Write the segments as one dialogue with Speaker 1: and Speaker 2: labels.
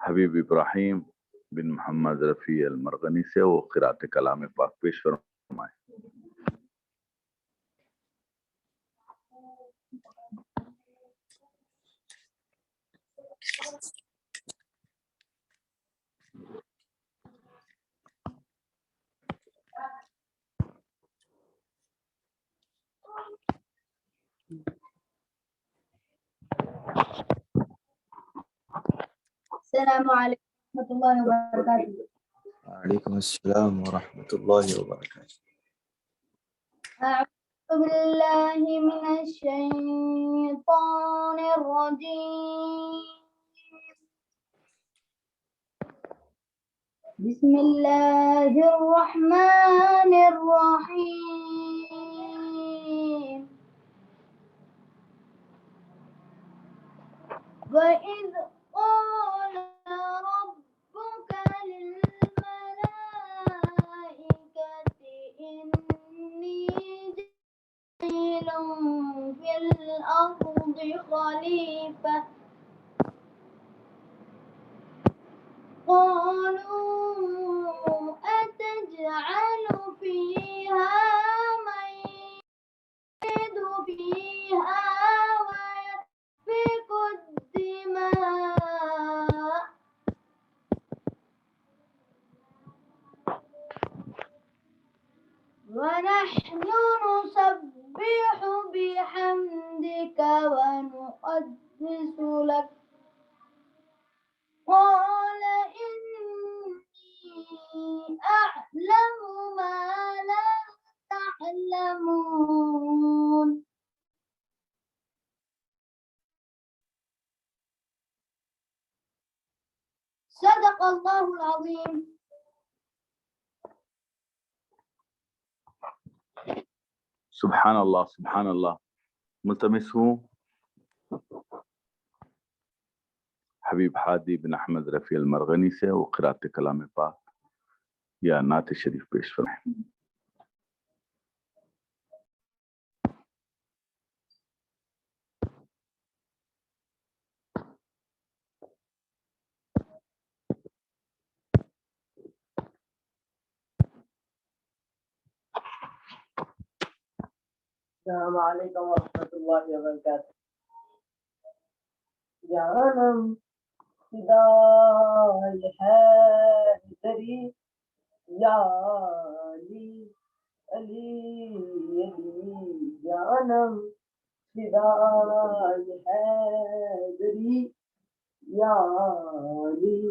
Speaker 1: حبیب ابراہیم بن محمد رفیع المرغنی سے وہ قرات کلام پاک پیش فرمائیں۔
Speaker 2: السلام علیکم ورحمۃ اللہ وبرکاتہ۔
Speaker 3: وعلیکم السلام ورحمۃ اللہ وبرکاتہ۔
Speaker 2: اعوذ باللہ من الشیطان الرجیم، بسم اللہ الرحمن الرحیم۔ وَإِذْ قَالَ رَبُّكَ لِلْمَلَائِكَةِ إِنِّي جَاعِلٌ فِي الْأَرْضِ خَلِيفَةً قَالُوا أَتَجْعَلُ فِيهَا مَن يُفْسِدُ فِيهَا وَيَسْفِكُ الدِّمَاءَ وَنَحْنُ نُسَبِّحُ بِحَمْدِكَ وَنُقَدِّسُ لَكَ قَالَ إِنِّي أَعْلَمُ مَا لَا تَعْلَمُونَ۔ صدق اللہ العظیم۔
Speaker 1: سبحان اللہ سبحان اللہ۔ ملتمس ہوں حبیب ہادی بن احمد رفیع المرغنی سے وہ قرات کلام پاک یا نعت شریف پیش فرمائیں۔
Speaker 4: السلام علیکم ورحمۃ اللہ وبرکاتہ۔ جانم فدائے حیدری یا علی علی علی، جانم فدائے حیدری یا علی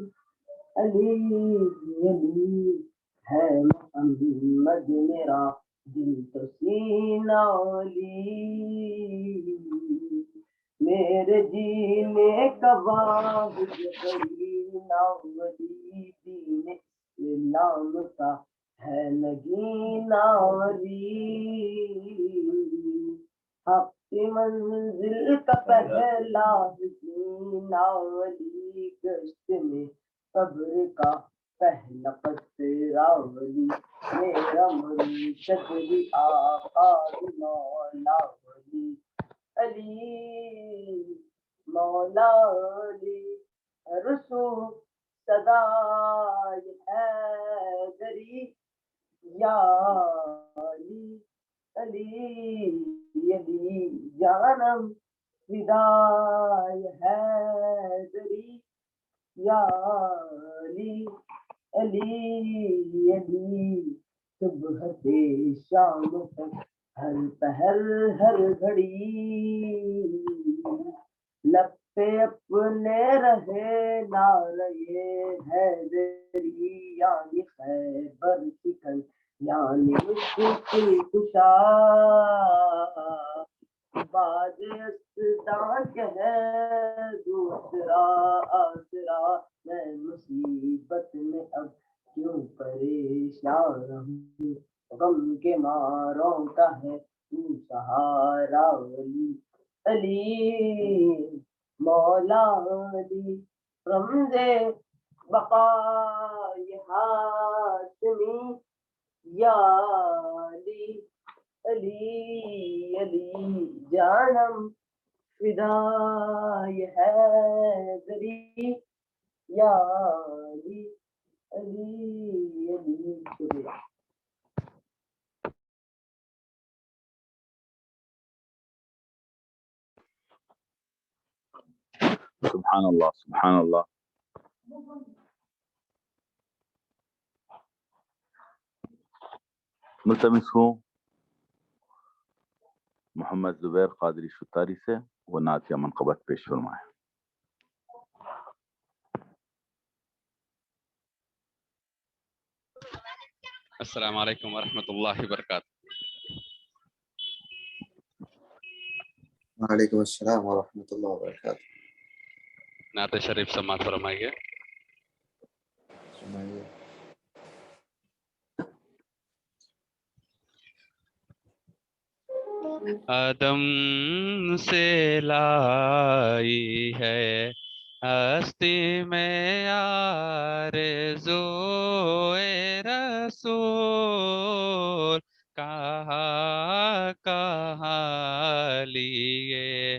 Speaker 4: علی علی، ہے محمد میرا دل تو سینہ علی، میرے جینے کا واحد قرینہ ولی، دین اسلام کا ہے نگینہ علی، حق کی منزل کا پہلا سینہ ولی، گشت میں قبر کا پہلا قطرہ ولی، میرا مرشد بھی آقا بھی مولا ولی، علی مولا علی، رسول صدائے حیدری یا علی علی علی، جانم فدائے حیدری یا علی علی علی، صبح سے شام تک ہر پہر ہر گھڑی، لب پہ اپنے رہے نعرہ حیدری، یعنی خیبر سکن یعنی مشکل کشا، بعد اسداں کے ہے دوسرا آسرا، میں مصیبت میں اب کیوں پریشان رہوں، غم کے ماروں کا ہے تو سہارا ولی، علی مولا علی، رمزے بقائے ہاشمی یا علی علی علی، جانم فدائے حیدری یا علی علی علی شکریہ.
Speaker 1: سبحان اللہ سبحان اللہ. ملتمس ہوں محمد زبیر قادری شتاری سے وہ نعت یا منقبت پیش فرمائے.
Speaker 5: السلام علیکم ورحمۃ اللہ وبرکاتہ.
Speaker 3: وعلیکم السلام ورحمۃ اللہ وبرکاتہ.
Speaker 5: نعت شریف سماعت فرمائیے.
Speaker 3: سنائیے.
Speaker 5: آدم سے لائی ہے ہستی میں آرزوئے رسول، کہاں کہاں لیے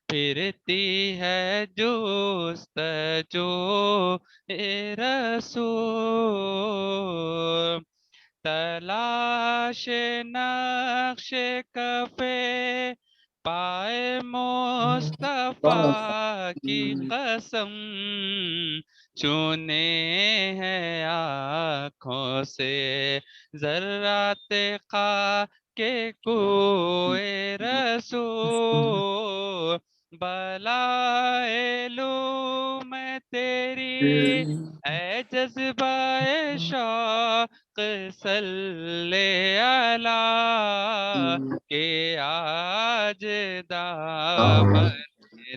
Speaker 5: پھرتی ہے جستجو اے رسول، تلاش نقش کفے پائے مصطفیٰ کی قسم، چونے ہیں آنکھوں سے ذرات کے کوئے رسول، بلائے لوں میں تیری اے جذبہ شوق صلی علی کہ آج دامن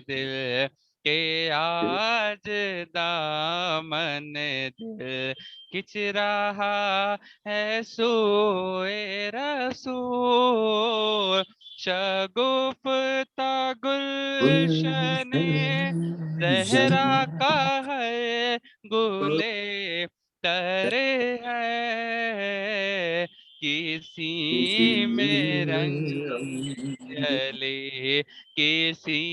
Speaker 5: دل کہ آج دامن دل کھچ رہا ہے سوئے رسول، شگفتہ گلشن زہرا کا ہے گلے تر ہے، کسی میں رنگ علی کسی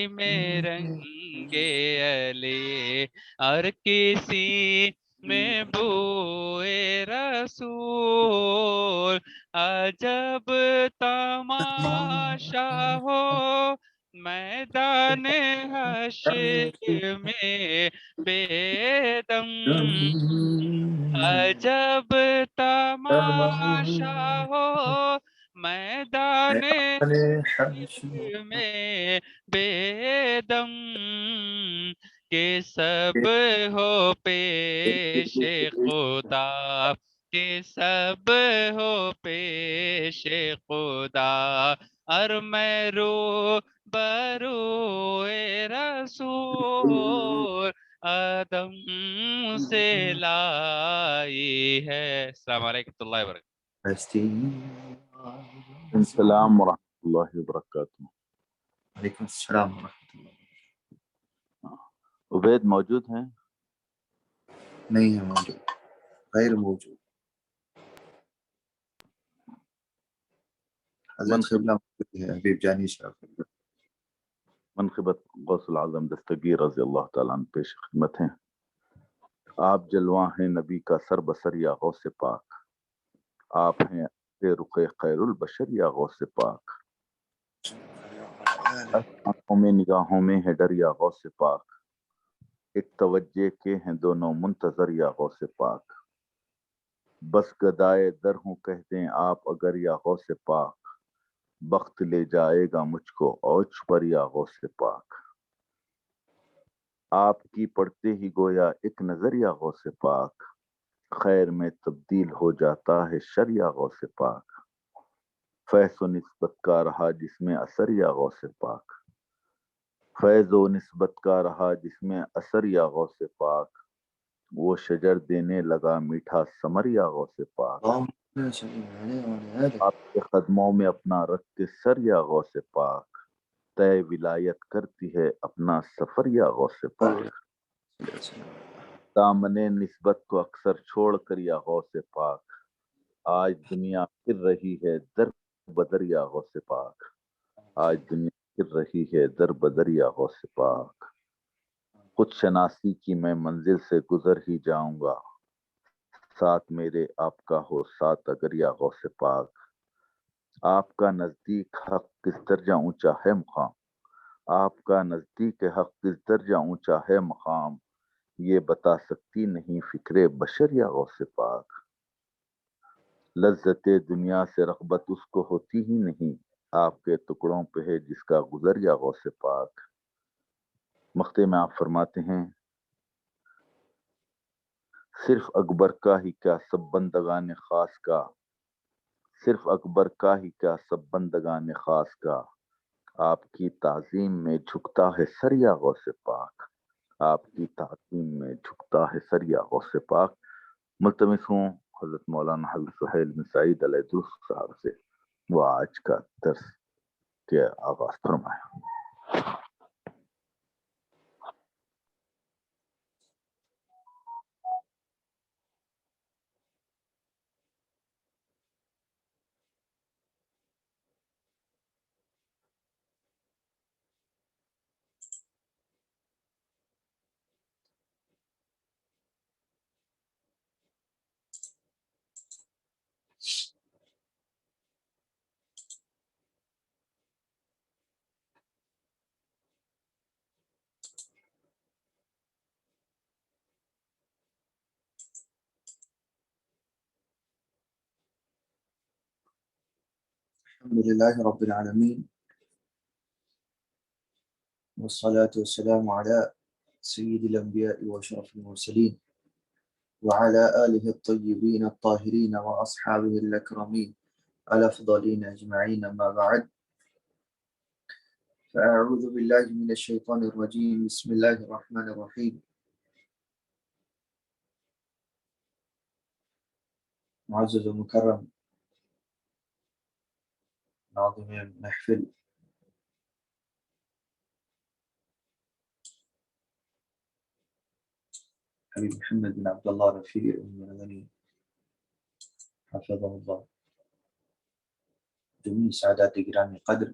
Speaker 5: میں رنگ علی اور کسی میں بوئے رسول، عجب تماشا ہو میدان حشر میں بے دم، عجب تماشا ہو میدان حشر میں بے دم، کہ سب ہو پیش خدا کہ سب ہو پیش خدا اور میں رو بروئے رسول، آدم سے لائی ہے. السلام علیکم و اللہ وبرکاتہ.
Speaker 1: السلام ورحمۃ اللہ وبرکاتہ.
Speaker 3: وعلیکم السلام ورحمۃ اللہ.
Speaker 1: عبید موجود ہیں؟
Speaker 3: نہیں ہے موجود، غیر موجود. حضرت قبلہ موجود ہے، حبیب جانی صاحب.
Speaker 1: منقبت غوث العظم دستگیر رضی اللہ تعالیٰ عنہ پیش خدمت ہیں. آپ جلوہ ہیں نبی کا سر بسر یا غوث پاک، آپ ہیں رخ خیر البشر یا غوث پاک، آنکھوں میں نگاہوں میں ہے ڈر یا غوث پاک، ایک توجہ کے ہیں دونوں منتظر یا غوث پاک، بس گدائے در ہوں کہہ دیں آپ اگر یا غوث پاک، بخت لے جائے گا مجھ کو اوج پر یا غوث پاک، آپ کی پڑھتے ہی گویا ایک نظر یا غوث پاک، خیر میں تبدیل ہو جاتا ہے شر یا غوث پاک، فیض و نسبت کا رہا جس میں اثر یا غوث پاک، فیض و نسبت کا رہا جس میں اثر یا غوث پاک، وہ شجر دینے لگا میٹھا ثمر یا غوث پاک، آپ کے قدموں میں اپنا رکھتے سر یا غوث پاک، طے ولایت کرتی ہے اپنا سفر یا غوث پاک، دامن نسبت کو اکثر چھوڑ کر یا غوث پاک، آج دنیا پھر رہی ہے در بدر یا غوث پاک، آج دنیا گر رہی ہے در بدر یا غوث پاک، خود شناسی کی میں منزل سے گزر ہی جاؤں گا، ساتھ میرے آپ کا ہو ساتھ اگر یا غوث پاک، آپ کا نزدیک حق کس درجہ اونچا ہے مقام، آپ کا نزدیک حق کس درجہ اونچا ہے مقام، یہ بتا سکتی نہیں فکر بشر یا غوث پاک، لذت دنیا سے رغبت اس کو ہوتی ہی نہیں، آپ کے ٹکڑوں پہ ہے جس کا گزر یا غوث پاک۔ مقطع میں آپ فرماتے ہیں صرف اکبر کا ہی کیا سب بندگان خاص کا، صرف اکبر کا ہی کیا سب بندگان خاص کا، آپ کی تعظیم میں جھکتا ہے سر یا غوث پاک، آپ کی تعظیم میں جھکتا ہے سر یا غوث پاک۔ ملتمس ہوں حضرت مولانا حضرت سہیل بن سعید علیہ درست صاحب سے وہ آج کا درس کے آغاز فرمائیں۔
Speaker 3: الحمد لله رب العالمين، والصلاة والسلام على سيد الأنبياء وأشرف المرسلين وعلى آله الطيبين الطاهرين وأصحابه الأكرمين الأفضلين أجمعين، أما بعد، فأعوذ بالله من الشيطان الرجيم، بسم الله الرحمن الرحيم۔ معزز و مکرم ناظم محفل، حبیب محمد بن عبداللہ رفیع المدنی حفظہ اللہ، جميع سعادات گرامی قدر،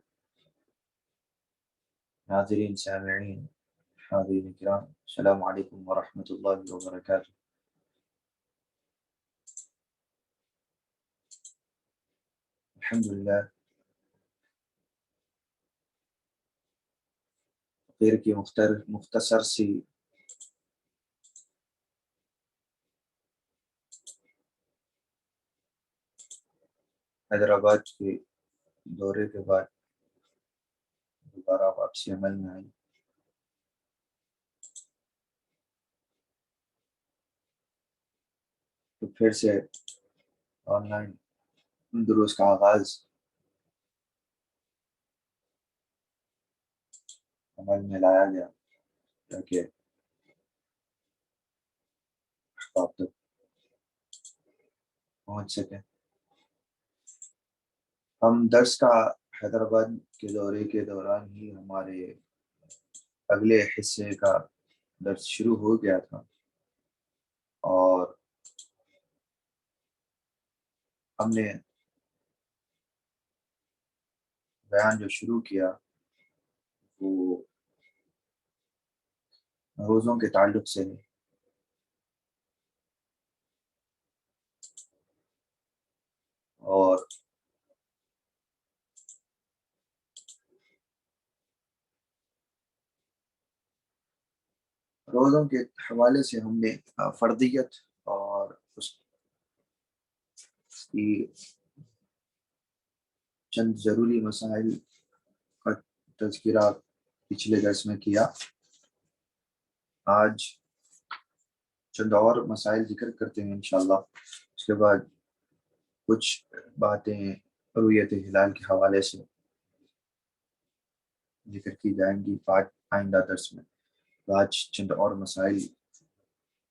Speaker 3: ناظرین سامعین حاضرین کرام، السلام علیکم ورحمۃ اللہ وبرکاتہ۔ الحمدللہ فقیر کی مختصر سی حیدرآباد کے دورے کے بعد دوبارہ واپسی عمل میں آئی، تو پھر سے آن لائن دروس کا آغاز عمل میں لایا گیا تاکہ احباب تک پہنچ سکے۔ ہم درس کا حیدرآباد کے دورے کے دوران ہی ہمارے اگلے حصے کا درس شروع ہو گیا تھا، اور ہم نے بیان جو شروع کیا وہ روزوں کے تعلق سے ہے، اور روزوں کے حوالے سے ہم نے فردیت اور اس کی چند ضروری مسائل کا تذکرہ پچھلے درس میں کیا۔ آج چند اور مسائل ذکر کرتے ہیں انشاءاللہ، اس کے بعد کچھ باتیں رؤیت ہلال کے حوالے سے ذکر کی جائیں گی آئندہ درس میں۔ آج چند اور مسائل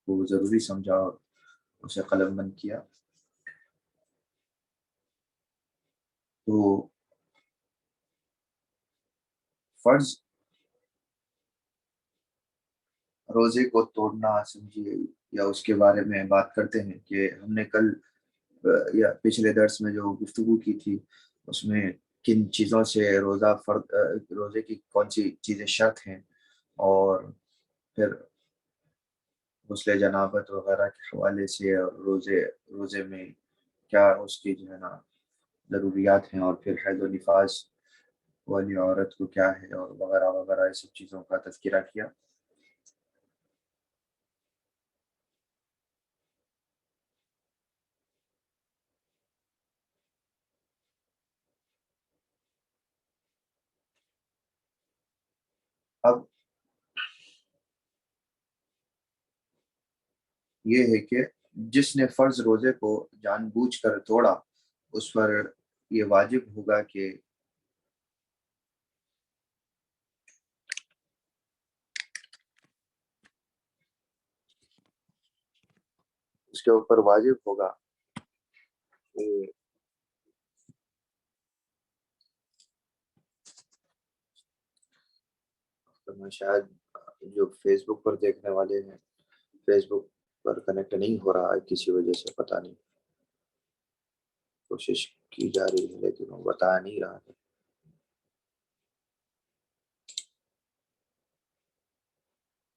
Speaker 3: کو ضروری سمجھا اور اسے قلم بند کیا۔ تو فرض روزے کو توڑنا سمجھیے یا اس کے بارے میں بات کرتے ہیں کہ ہم نے کل یا پچھلے درس میں جو گفتگو کی تھی اس میں کن چیزوں سے روزے کی کون سی چیزیں شرط ہیں، اور پھر غسل جنابت وغیرہ کے حوالے سے، اور روزے میں کیا اس کی جو ہے نا ضروریات ہیں، اور پھر حیض و نفاس والی عورت کو کیا ہے، اور وغیرہ وغیرہ یہ سب چیزوں کا تذکرہ کیا۔ اب یہ ہے کہ جس نے فرض روزے کو جان بوجھ کر توڑا، اس پر یہ واجب ہوگا کہ اس کے اوپر واجب ہوگا کہ شاید جو فیس بک پر دیکھنے والے ہیں، فیس بک پر کنیکٹ نہیں ہو رہا ہے کسی وجہ سے، پتہ نہیں، کوشش کی جا رہی ہے لیکن وہ بتا نہیں رہا ہے۔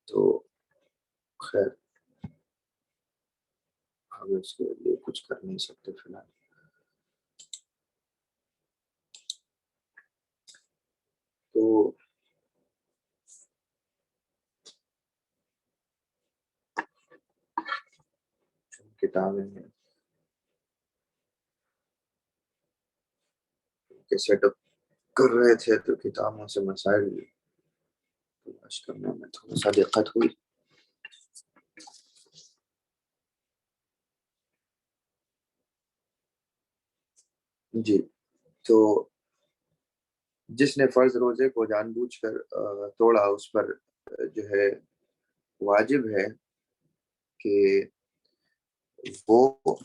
Speaker 3: تو خیر ہم اس کے لیے کچھ کر نہیں سکتے فی الحال۔ تو کتابیں ہیں کہ سیٹ اپ کر رہے تھے، تو کتابوں سے مسائل تلاش کرنے میں تھوڑا سا دقت ہوئی۔ جی، تو جس نے فرض روزے کو جان بوجھ کر توڑا، اس پر جو ہے واجب ہے کہ وہ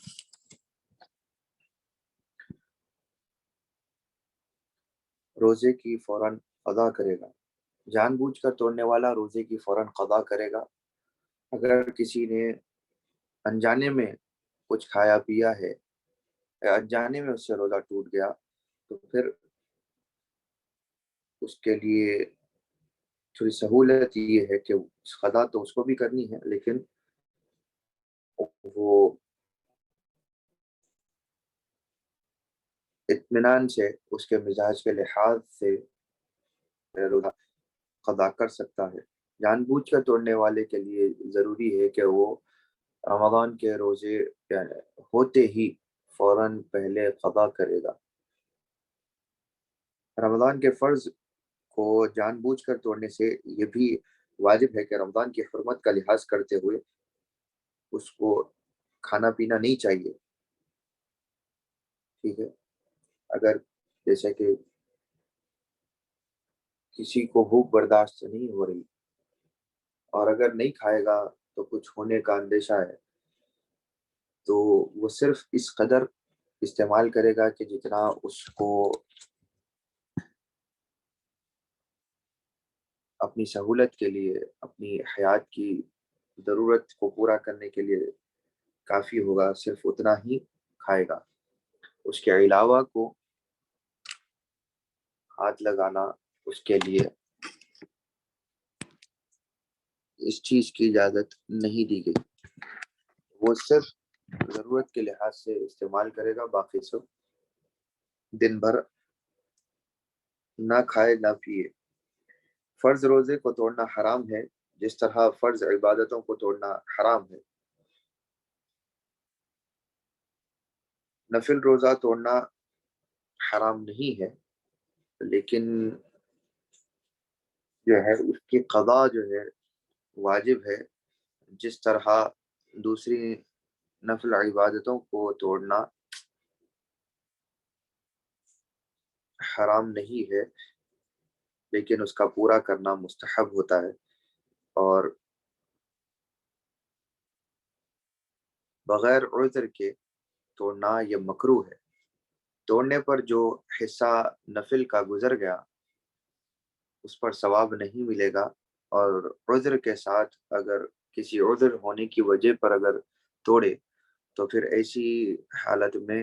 Speaker 3: روزے کی فوراً قضا کرے گا۔ جان بوجھ کر توڑنے والا روزے کی فوراً قضا کرے گا۔ اگر کسی نے انجانے میں کچھ کھایا پیا ہے، یا انجانے میں اس سے روزہ ٹوٹ گیا، تو پھر اس کے لیے تھوڑی سہولت یہ ہے کہ قضا تو اس کو بھی کرنی ہے، لیکن وہ اطمینان سے اس کے مزاج کے لحاظ سے روزہ قضا کر سکتا ہے۔ جان بوجھ کر توڑنے والے کے لیے ضروری ہے کہ وہ رمضان کے روزے ہوتے ہی فوراً پہلے قضا کرے گا۔ رمضان کے فرض کو جان بوجھ کر توڑنے سے یہ بھی واجب ہے کہ رمضان کی حرمت کا لحاظ کرتے ہوئے اس کو کھانا پینا نہیں چاہیے، ٹھیک ہے۔ اگر جیسے کہ کسی کو بھوک برداشت نہیں ہو رہی، اور اگر نہیں کھائے گا تو کچھ ہونے کا اندیشہ ہے، تو وہ صرف اس قدر استعمال کرے گا کہ جتنا اس کو اپنی سہولت کے لیے، اپنی حیات کی ضرورت کو پورا کرنے کے لیے کافی ہوگا، صرف اتنا ہی کھائے گا۔ اس کے علاوہ کو ہاتھ لگانا اس کے لیے اس چیز کی اجازت نہیں دی گئی۔ وہ صرف ضرورت کے لحاظ سے استعمال کرے گا، باقی سب دن بھر نہ کھائے نہ پیے۔ فرض روزے کو توڑنا حرام ہے، جس طرح فرض عبادتوں کو توڑنا حرام ہے۔ نفل روزہ توڑنا حرام نہیں ہے، لیکن جو ہے اس کی قضا جو ہے واجب ہے، جس طرح دوسری نفل عبادتوں کو توڑنا حرام نہیں ہے، لیکن اس کا پورا کرنا مستحب ہوتا ہے، اور بغیر عذر کے توڑنا یہ مکروہ ہے۔ توڑنے پر جو حصہ نفل کا گزر گیا اس پر ثواب نہیں ملے گا، اور عذر کے ساتھ اگر کسی عذر ہونے کی وجہ پر اگر توڑے تو پھر ایسی حالت میں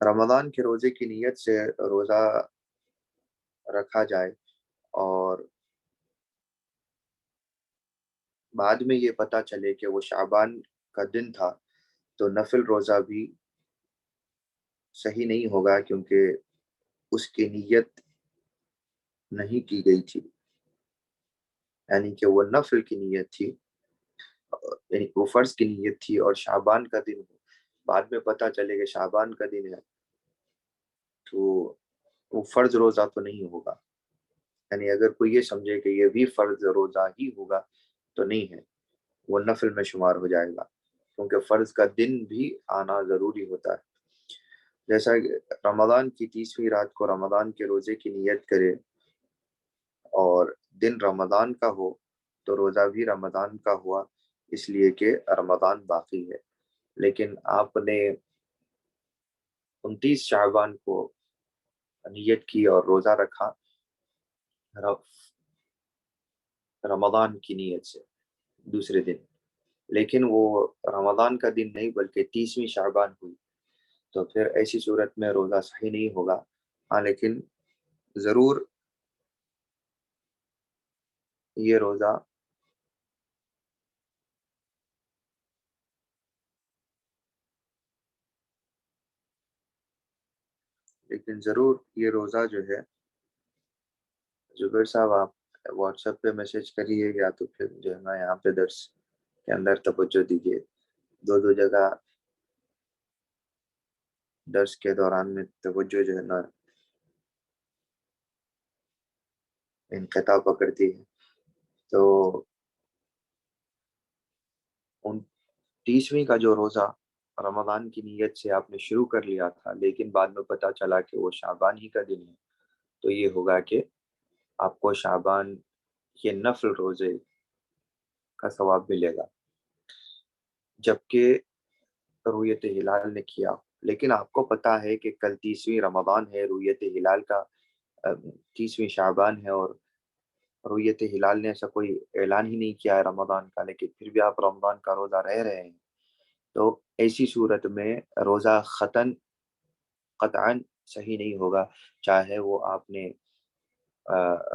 Speaker 3: رمضان کے روزے کی نیت سے روزہ رکھا جائے اور بعد میں یہ پتہ چلے کہ وہ شعبان کا دن تھا تو نفل روزہ بھی صحیح نہیں ہوگا، کیونکہ اس کی نیت نہیں کی گئی تھی، یعنی کہ وہ نفل کی نیت تھی، یعنی وہ فرض کی نیت تھی اور شعبان کا دن ہو، بعد میں پتہ چلے کہ شعبان کا دن ہے تو وہ فرض روزہ تو نہیں ہوگا، یعنی اگر کوئی یہ سمجھے کہ یہ بھی فرض روزہ ہی ہوگا تو نہیں ہے، وہ نفل میں شمار ہو جائے گا، کیونکہ فرض کا دن بھی آنا ضروری ہوتا ہے۔ جیسا کہ رمضان کی 30ویں رات کو رمضان کے روزے کی نیت کرے اور دن رمضان کا ہو تو روزہ بھی رمضان کا ہوا، اس لیے کہ رمضان باقی ہے، لیکن آپ نے 29 شعبان کو نیت کی اور روزہ رکھا رمضان کی نیت سے دوسرے دن، لیکن وہ رمضان کا دن نہیں بلکہ 30ویں شعبان ہوئی، تو پھر ایسی صورت میں روزہ صحیح نہیں ہوگا۔ ہاں لیکن ضرور یہ روزہ جو ہے، زبیر صاحب آپ واٹس ایپ پہ میسج کریے یا تو پھر جو ہے نا یہاں پہ درس کے اندر توجہ دیجیے، دو جگہ درس کے دوران میں توجہ جو ہے نا انقطاع پکڑتی ہے۔ تو 29ویں کا جو روزہ رمضان کی نیت سے آپ نے شروع کر لیا تھا لیکن بعد میں پتہ چلا کہ وہ شعبان ہی کا دن ہے، تو یہ ہوگا کہ آپ کو شعبان کے نفل روزے کا ثواب ملے گا جبکہ رویت ہلال نے کیا، لیکن آپ کو پتہ ہے کہ کل 30ویں رمضان ہے، رویت ہلال کا 30ویں شعبان ہے اور رویت ہلال نے ایسا کوئی اعلان ہی نہیں کیا ہے رمضان کا، لیکن پھر بھی آپ رمضان کا روزہ رہ رہے ہیں، تو ایسی صورت میں روزہ قطعاً صحیح نہیں ہوگا، چاہے وہ آپ نے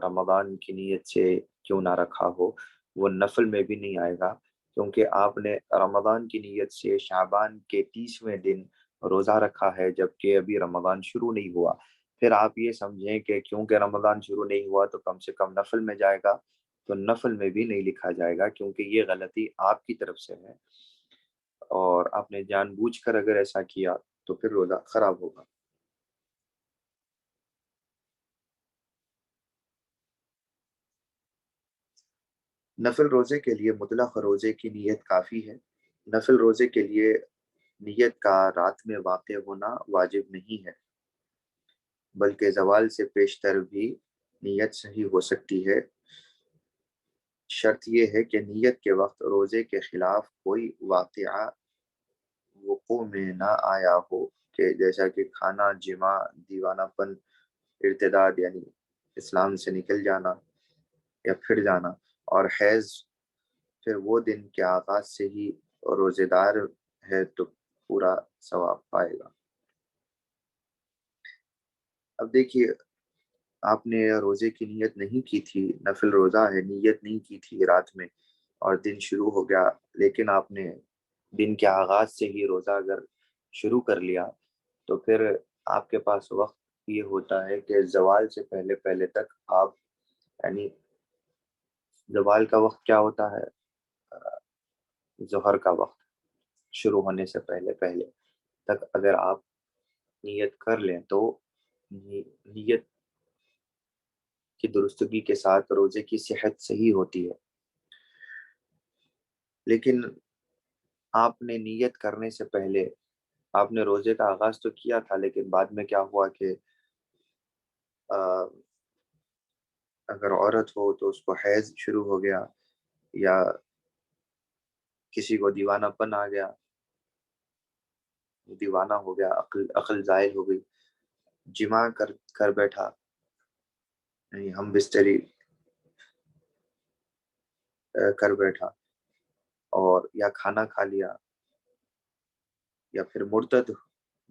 Speaker 3: رمضان کی نیت سے کیوں نہ رکھا ہو، وہ نفل میں بھی نہیں آئے گا، کیونکہ آپ نے رمضان کی نیت سے شعبان کے 30ویں دن روزہ رکھا ہے جبکہ ابھی رمضان شروع نہیں ہوا، پھر آپ یہ سمجھیں کہ کیونکہ رمضان شروع نہیں ہوا تو کم سے کم نفل میں جائے گا، تو نفل میں بھی نہیں لکھا جائے گا، کیونکہ یہ غلطی آپ کی طرف سے ہے اور آپ نے جان بوجھ کر اگر ایسا کیا تو پھر روزہ خراب ہوگا۔ نفل روزے کے لیے مطلق روزے کی نیت کافی ہے، نفل روزے کے لیے نیت کا رات میں واقع ہونا واجب نہیں ہے، بلکہ زوال سے پیشتر بھی نیت صحیح ہو سکتی ہے، شرط یہ ہے کہ نیت کے وقت روزے کے خلاف کوئی واقعہ وقوع میں نہ آیا ہو، کہ جیسا کہ کھانا، جماع، دیوانہ پن، ارتداد یعنی اسلام سے نکل جانا یا پھر جانا، اور حیض، پھر وہ دن کے آغاز سے ہی روزے دار ہے تو پورا ثواب پائے گا۔ اب دیکھیے، آپ نے روزے کی نیت نہیں کی تھی، نفل روزہ ہے، نیت نہیں کی تھی رات میں اور دن شروع ہو گیا، لیکن آپ نے دن کے آغاز سے ہی روزہ اگر شروع کر لیا تو پھر آپ کے پاس وقت یہ ہوتا ہے کہ زوال سے پہلے پہلے تک آپ، یعنی زوال کا وقت کیا ہوتا ہے؟ ظہر کا وقت شروع ہونے سے پہلے پہلے تک اگر آپ نیت کر لیں تو نیت کی درستگی کے ساتھ روزے کی صحت صحیح ہوتی ہے، لیکن آپ نے نیت کرنے سے پہلے آپ نے روزے کا آغاز تو کیا تھا، لیکن بعد میں کیا ہوا کہ اگر عورت ہو تو اس کو حیض شروع ہو گیا یا کسی کو دیوانہ پن آ گیا، دیوانہ ہو گیا، عقل زائل ہو گئی، جماع کر بیٹھا، یعنی ہم بستری کر بیٹھا، اور یا کھانا کھا لیا، یا پھر مرتد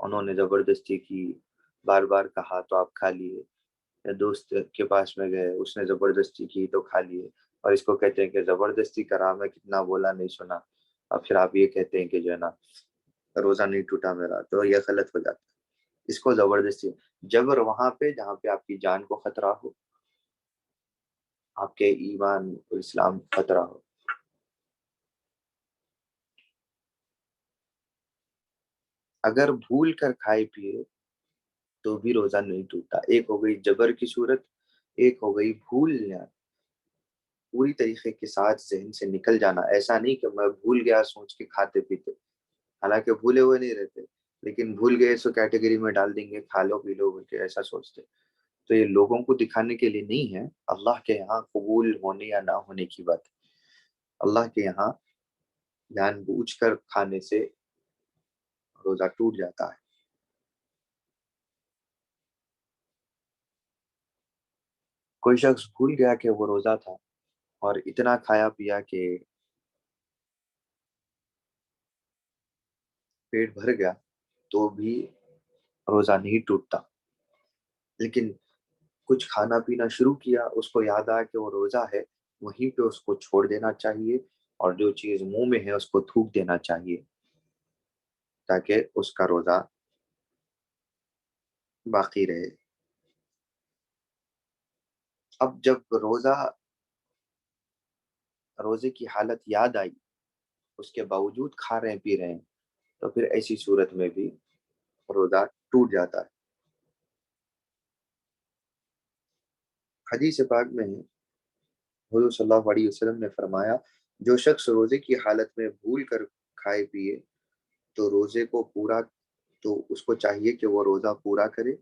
Speaker 3: انہوں نے زبردستی کی، بار بار کہا تو آپ کھا لیے، یا دوست کے پاس میں گئے اس نے زبردستی کی تو کھا لیے، اور اس کو کہتے ہیں کہ زبردستی کرا، میں کتنا بولا نہیں سنا، اب پھر آپ یہ کہتے ہیں کہ جو ہے نا روزہ نہیں ٹوٹا میرا، تو یہ غلط ہو جاتا ہے۔ اس کو زبردستی، جبر وہاں پہ جہاں پہ آپ کی جان کو خطرہ ہو، آپ کے ایمان اور اسلام خطرہ ہو۔ اگر بھول کر کھائے پیے تو بھی روزہ نہیں ٹوٹتا۔ ایک ہو گئی جبر کی صورت، ایک ہو گئی بھولنا، پوری طریقے کے ساتھ ذہن سے نکل جانا۔ ایسا نہیں کہ میں بھول گیا سوچ کے کھاتے پیتے، حالانکہ بھولے ہوئے نہیں رہتے، لیکن بھول گئے سو کیٹیگری میں ڈال دیں گے کھا لو پی لو بول کے، ایسا سوچتے۔ تو یہ لوگوں کو دکھانے کے لیے نہیں ہے، اللہ کے یہاں قبول ہونے یا نہ ہونے کی بات۔ اللہ کے یہاں جان بوجھ کر کھانے سے روزہ ٹوٹ جاتا ہے۔ کوئی شخص بھول گیا کہ وہ روزہ تھا اور اتنا کھایا پیا کہ پیٹ بھر گیا تو بھی روزہ نہیں ٹوٹتا، لیکن کچھ کھانا پینا شروع کیا، اس کو یاد آیا کہ وہ روزہ ہے، وہیں پہ اس کو چھوڑ دینا چاہیے، اور جو چیز منہ میں ہے اس کو تھوک دینا چاہیے تاکہ اس کا روزہ باقی رہے۔ اب جب روزے کی حالت یاد آئی، اس کے باوجود کھا رہے ہیں پی رہے ہیں، تو پھر ایسی صورت میں بھی روزہ ٹوٹ جاتا ہے۔ حدیث پاک میں ہے، حضور صلی اللہ علیہ وسلم نے فرمایا، جو شخص روزے کی حالت میں بھول کر کھائے پیے تو روزے کو پورا، تو اس کو چاہیے کہ وہ روزہ پورا کرے،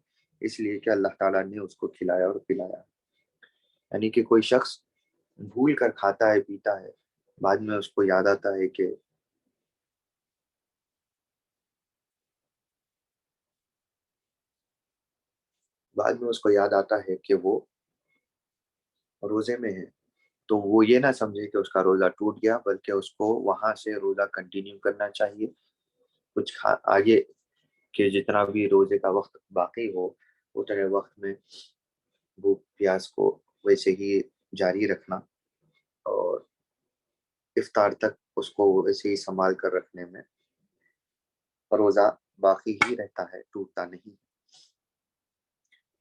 Speaker 3: اس لیے کہ اللہ تعالیٰ نے اس کو کھلایا اور پلایا۔ یعنی کہ کوئی شخص بھول کر کھاتا ہے پیتا ہے، بعد میں اس کو یاد آتا ہے کہ وہ روزے میں ہے، تو وہ یہ نہ سمجھے کہ اس کا روزہ ٹوٹ گیا، بلکہ اس کو وہاں سے روزہ کنٹینیو کرنا چاہیے، کچھ آگے کہ جتنا بھی روزے کا وقت باقی ہو اتنے وقت میں بھوک پیاس کو ویسے ہی جاری رکھنا، اور افطار تک اس کو ویسے ہی سنبھال کر رکھنے میں روزہ باقی ہی رہتا ہے، ٹوٹتا نہیں۔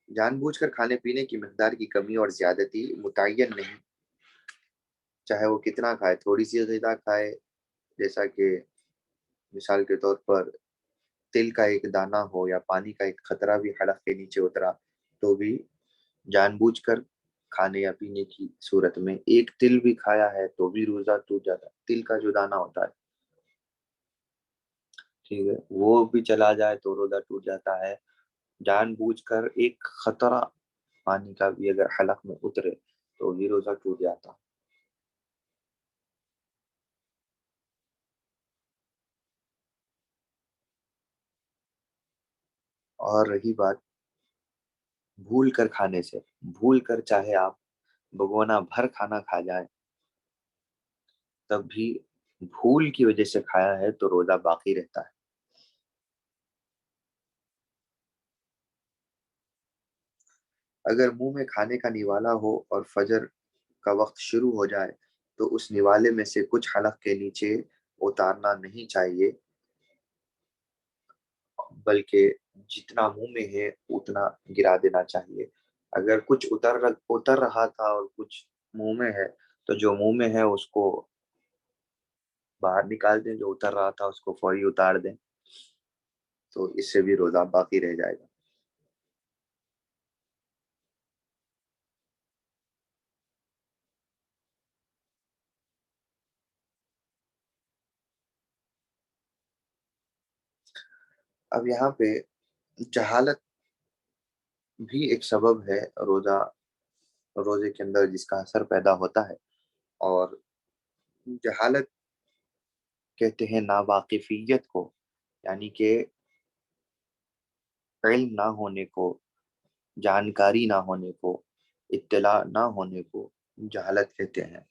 Speaker 3: جان بوجھ کر کھانے پینے کی مقدار کی کمی اور زیادتی متعین نہیں، چاہے وہ کتنا کھائے، تھوڑی سی غذا کھائے، جیسا کہ مثال کے طور پر تل کا ایک دانہ ہو یا پانی کا ایک قطرہ بھی حلق کے نیچے اترا تو بھی جان بوجھ کر کھانے یا پینے کی صورت میں، ایک تل بھی کھایا ہے تو بھی روزہ ٹوٹ جاتا ہے۔ تل کا جو دانہ ہوتا ہے، ٹھیک ہے، وہ بھی چلا جائے تو روزہ ٹوٹ جاتا ہے۔ جان بوجھ کر ایک قطرہ پانی کا بھی اگر حلق میں اترے تو بھی روزہ ٹوٹ جاتا۔ اور رہی بات بھول کر کھانے سے، بھول کر چاہے آپ بگونا بھر کھانا کھا جائیں، تب بھی بھول کی وجہ سے کھایا ہے تو روزہ باقی رہتا ہے۔ اگر منہ میں کھانے کا نوالا ہو اور فجر کا وقت شروع ہو جائے تو اس نوالے میں سے کچھ حلق کے نیچے اتارنا نہیں چاہیے، بلکہ جتنا منہ میں ہے اتنا گرا دینا چاہیے۔ اگر کچھ اتر رہا تھا اور کچھ منہ میں ہے تو جو منہ میں ہے اس کو باہر نکال دیں، جو اتر رہا تھا اس کو فوری اتار دیں، تو اس سے بھی روزہ باقی رہ جائے گا۔ اب یہاں پہ جہالت بھی ایک سبب ہے روزے کے اندر جس کا اثر پیدا ہوتا ہے، اور جہالت کہتے ہیں ناواقفیت کو، یعنی کہ علم نہ ہونے کو، جانکاری نہ ہونے کو، اطلاع نہ ہونے کو جہالت کہتے ہیں۔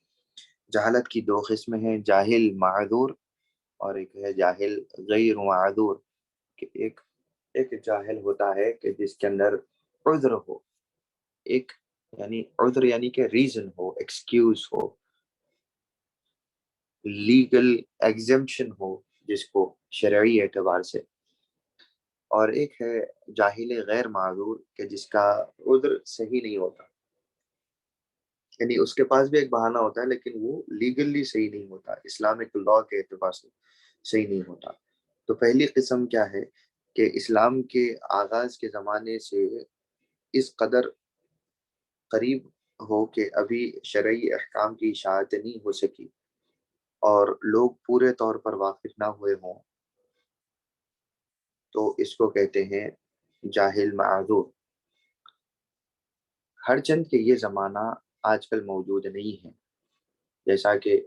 Speaker 3: جہالت کی دو قسمیں ہیں، جاہل معذور اور ایک ہے جاہل غیر معذور۔ کہ ایک ایک جاہل ہوتا ہے کہ جس کے اندر عذر ہو، ایک یعنی عذر یعنی کہ ریزن ہو، ایکسکیوز ہو، لیگل ایگزمپشن ہو جس کو شرعی اعتبار سے، اور ایک ہے جاہل غیر معذور کہ جس کا عذر صحیح نہیں ہوتا، یعنی اس کے پاس بھی ایک بہانہ ہوتا ہے لیکن وہ لیگلی صحیح نہیں ہوتا، اسلامک لا کے اعتبار سے صحیح نہیں ہوتا۔ تو پہلی قسم کیا ہے کہ اسلام کے آغاز کے زمانے سے اس قدر قریب ہو کہ ابھی شرعی احکام کی اشاعت نہیں ہو سکی اور لوگ پورے طور پر واقف نہ ہوئے ہوں، تو اس کو کہتے ہیں جاہل معذور۔ ہر چند کہ یہ زمانہ آج کل موجود نہیں ہے، جیسا کہ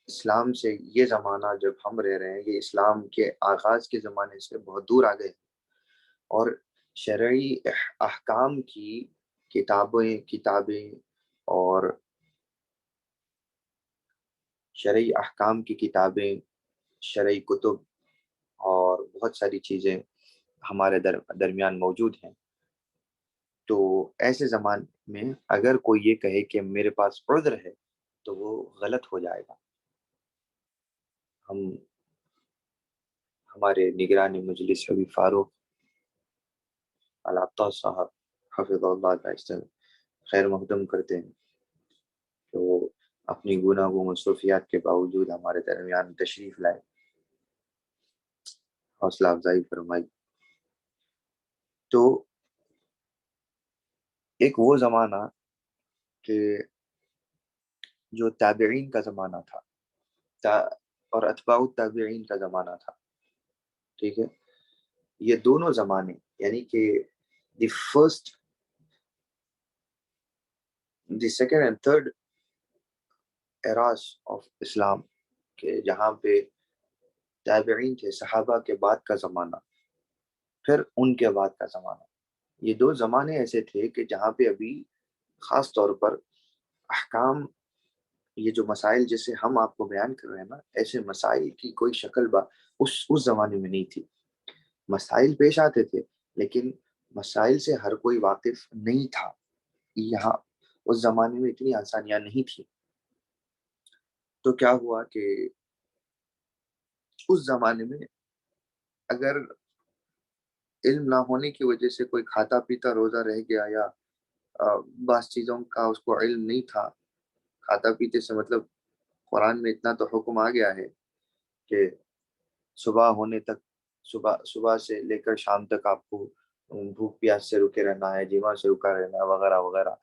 Speaker 3: اسلام سے یہ زمانہ جب ہم رہ رہے ہیں یہ اسلام کے آغاز کے زمانے سے بہت دور آ گئے، اور شرعی احکام کی کتابیں اور شرعی احکام کی کتابیں، شرعی کتب اور بہت ساری چیزیں ہمارے درمیان موجود ہیں۔ تو ایسے زمان میں اگر کوئی یہ کہے کہ میرے پاس عذر ہے تو وہ غلط ہو جائے گا۔ ہمارے نگران مجلس حبیب فاروق العطا صاحب حفظ اللہ تعالی خیر مقدم کرتے ہیں کہ وہ اپنی گناہوں مصروفیات کے باوجود ہمارے درمیان تشریف لائے، حوصلہ افزائی فرمائی۔ تو ایک وہ زمانہ کہ جو تابعین کا زمانہ تھا اور اتباع التابعین کا زمانہ تھا، ٹھیک ہے، یہ دونوں زمانے یعنی کہ the second and third eras of Islam کہ جہاں پہ تابعین تھے، صحابہ کے بعد کا زمانہ، پھر ان کے بعد کا زمانہ، یہ دو زمانے ایسے تھے کہ جہاں پہ ابھی خاص طور پر احکام، یہ جو مسائل جیسے ہم آپ کو بیان کر رہے ہیں نا، ایسے مسائل کی کوئی شکل اس زمانے میں نہیں تھی۔ مسائل پیش آتے تھے لیکن مسائل سے ہر کوئی واقف نہیں تھا، یہاں اس زمانے میں اتنی آسانیاں نہیں تھی۔ تو کیا ہوا کہ اس زمانے میں اگر علم نہ ہونے کی وجہ سے کوئی کھاتا پیتا روزہ رہ گیا یا بعض چیزوں کا اس کو علم نہیں تھا، کھاتا پیتے سے مطلب قرآن میں اتنا تو حکم آ گیا ہے کہ صبح ہونے تک، صبح سے لے کر شام تک آپ کو بھوک پیاس سے رکے رہنا ہے، جماع سے رکا رہنا ہے، وغیرہ وغیرہ۔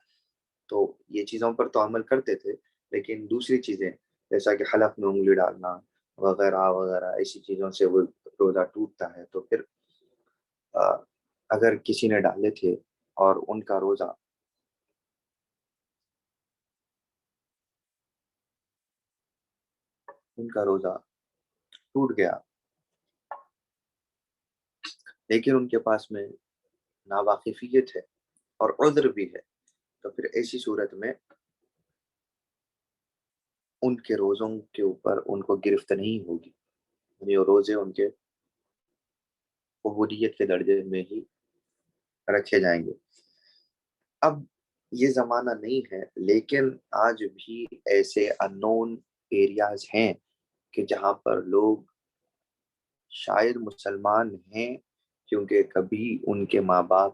Speaker 3: تو یہ چیزوں پر تو عمل کرتے تھے، لیکن دوسری چیزیں جیسا کہ حلق میں انگلی ڈالنا وغیرہ وغیرہ، ایسی چیزوں سے وہ روزہ ٹوٹتا ہے۔ تو پھر اگر کسی نے ڈالے تھے اور ان کا روزہ ٹوٹ گیا لیکن ان کے پاس میں ناواقفیت ہے اور عذر بھی ہے، تو پھر ایسی صورت میں ان کے روزوں کے اوپر ان کو گرفت نہیں ہوگی، یعنی وہ روزے ان کے عبودیت کے درجے میں ہی رکھے جائیں گے۔ اب یہ زمانہ نہیں ہے لیکن آج بھی ایسے انون ایریاز ہیں کہ جہاں پر لوگ شاید مسلمان ہیں کیونکہ کبھی ان کے ماں باپ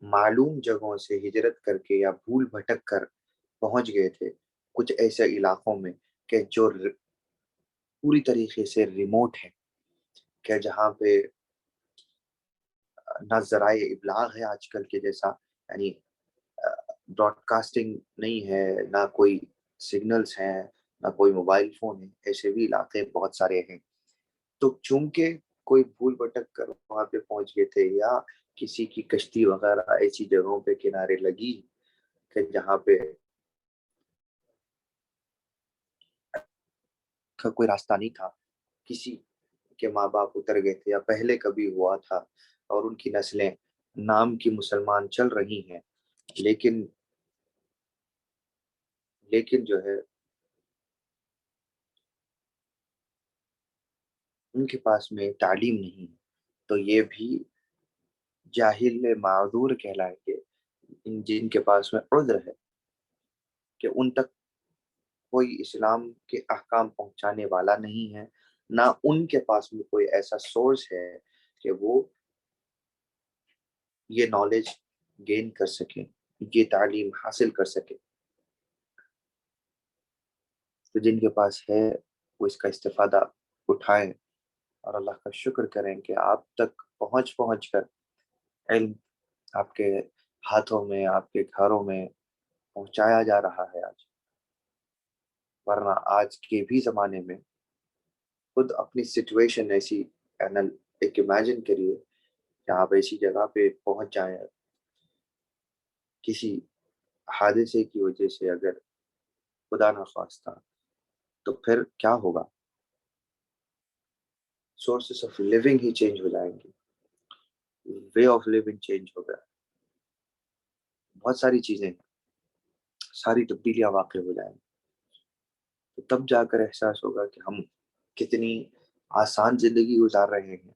Speaker 3: معلوم جگہوں سے ہجرت کر کے یا بھول بھٹک کر پہنچ گئے تھے کچھ ایسے علاقوں میں کہ جو پوری طریقے سے ریموٹ ہے، کہ جہاں پہ نہ ذرائع ابلاغ ہے آج کل کے جیسا، یعنی براڈ کاسٹنگ نہیں ہے، نہ کوئی سگنلز ہیں، نہ کوئی موبائل فون ہے، ایسے بھی علاقے بہت سارے ہیں۔ تو چونکہ کوئی بھول بھٹک کر وہاں پہ پہنچ گئے تھے یا کسی کی کشتی وغیرہ ایسی جگہوں پہ کنارے لگی کہ جہاں پہ کوئی راستہ نہیں تھا، کسی کے ماں باپ اتر گئے تھے یا پہلے کبھی ہوا تھا اور ان کی نسلیں نام کی مسلمان چل رہی ہیں، لیکن جو ہے ان کے پاس میں تعلیم نہیں ہے، تو یہ بھی جاہل معذور کہلائیں گے جن کے پاس میں عذر ہے کہ ان تک کوئی اسلام کے احکام پہنچانے والا نہیں ہے، نہ ان کے پاس میں کوئی ایسا سورس ہے کہ وہ یہ نالج گین کر سکیں، یہ تعلیم حاصل کر سکیں۔ تو جن کے پاس ہے وہ اس کا استفادہ اٹھائیں اور اللہ کا شکر کریں کہ آپ تک پہنچ کر علم آپ کے ہاتھوں میں، آپ کے گھروں میں پہنچایا جا رہا ہے آج۔ ورنہ آج کے بھی زمانے میں خود اپنی سچویشن ایسی ایک امیجن کریے کہ آپ ایسی جگہ پہ پہنچ جائیں کسی حادثے کی وجہ سے، اگر خدا نخواستہ، تو پھر کیا ہوگا؟ سورسز آف لیونگ ہی چینج ہو جائیں گے، وے آف لیونگ چینج ہوگا، بہت ساری چیزیں، ساری تبدیلیاں واقع ہو جائیں گی۔ تو تب جا کر احساس ہوگا کہ ہم کتنی آسان زندگی گزار رہے ہیں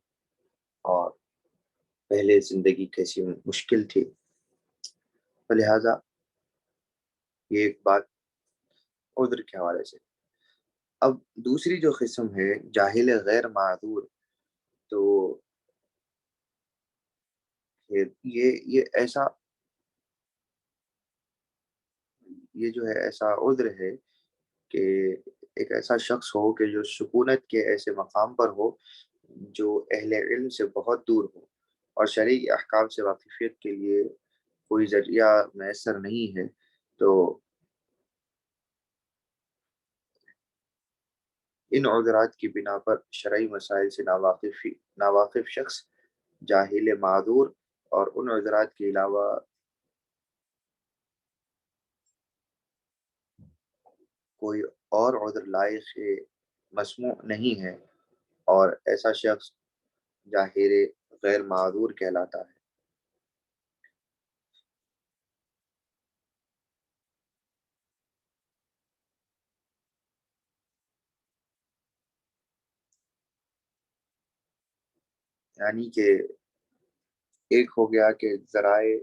Speaker 3: اور پہلے زندگی کیسی مشکل تھی۔ لہٰذا یہ ایک بات عذر کے حوالے سے۔ اب دوسری جو قسم ہے جاہل غیر معذور، تو یہ ایسا، یہ جو ہے ایسا عذر ہے کہ ایک ایسا شخص ہو کہ جو سکونت کے ایسے مقام پر ہو جو اہل علم سے بہت دور ہو اور شرعی احکام سے واقفیت کے لیے کوئی ذریعہ میسر نہیں ہے، تو ان عذرات کی بنا پر شرعی مسائل سے ناواقف شخص جاہل معذور، اور ان عذرات کے علاوہ کوئی اور عذر لائق مسموع نہیں ہے، اور ایسا شخص جاہل غیر معذور کہلاتا ہے۔ یعنی کہ ایک ہو گیا کہ ذرائع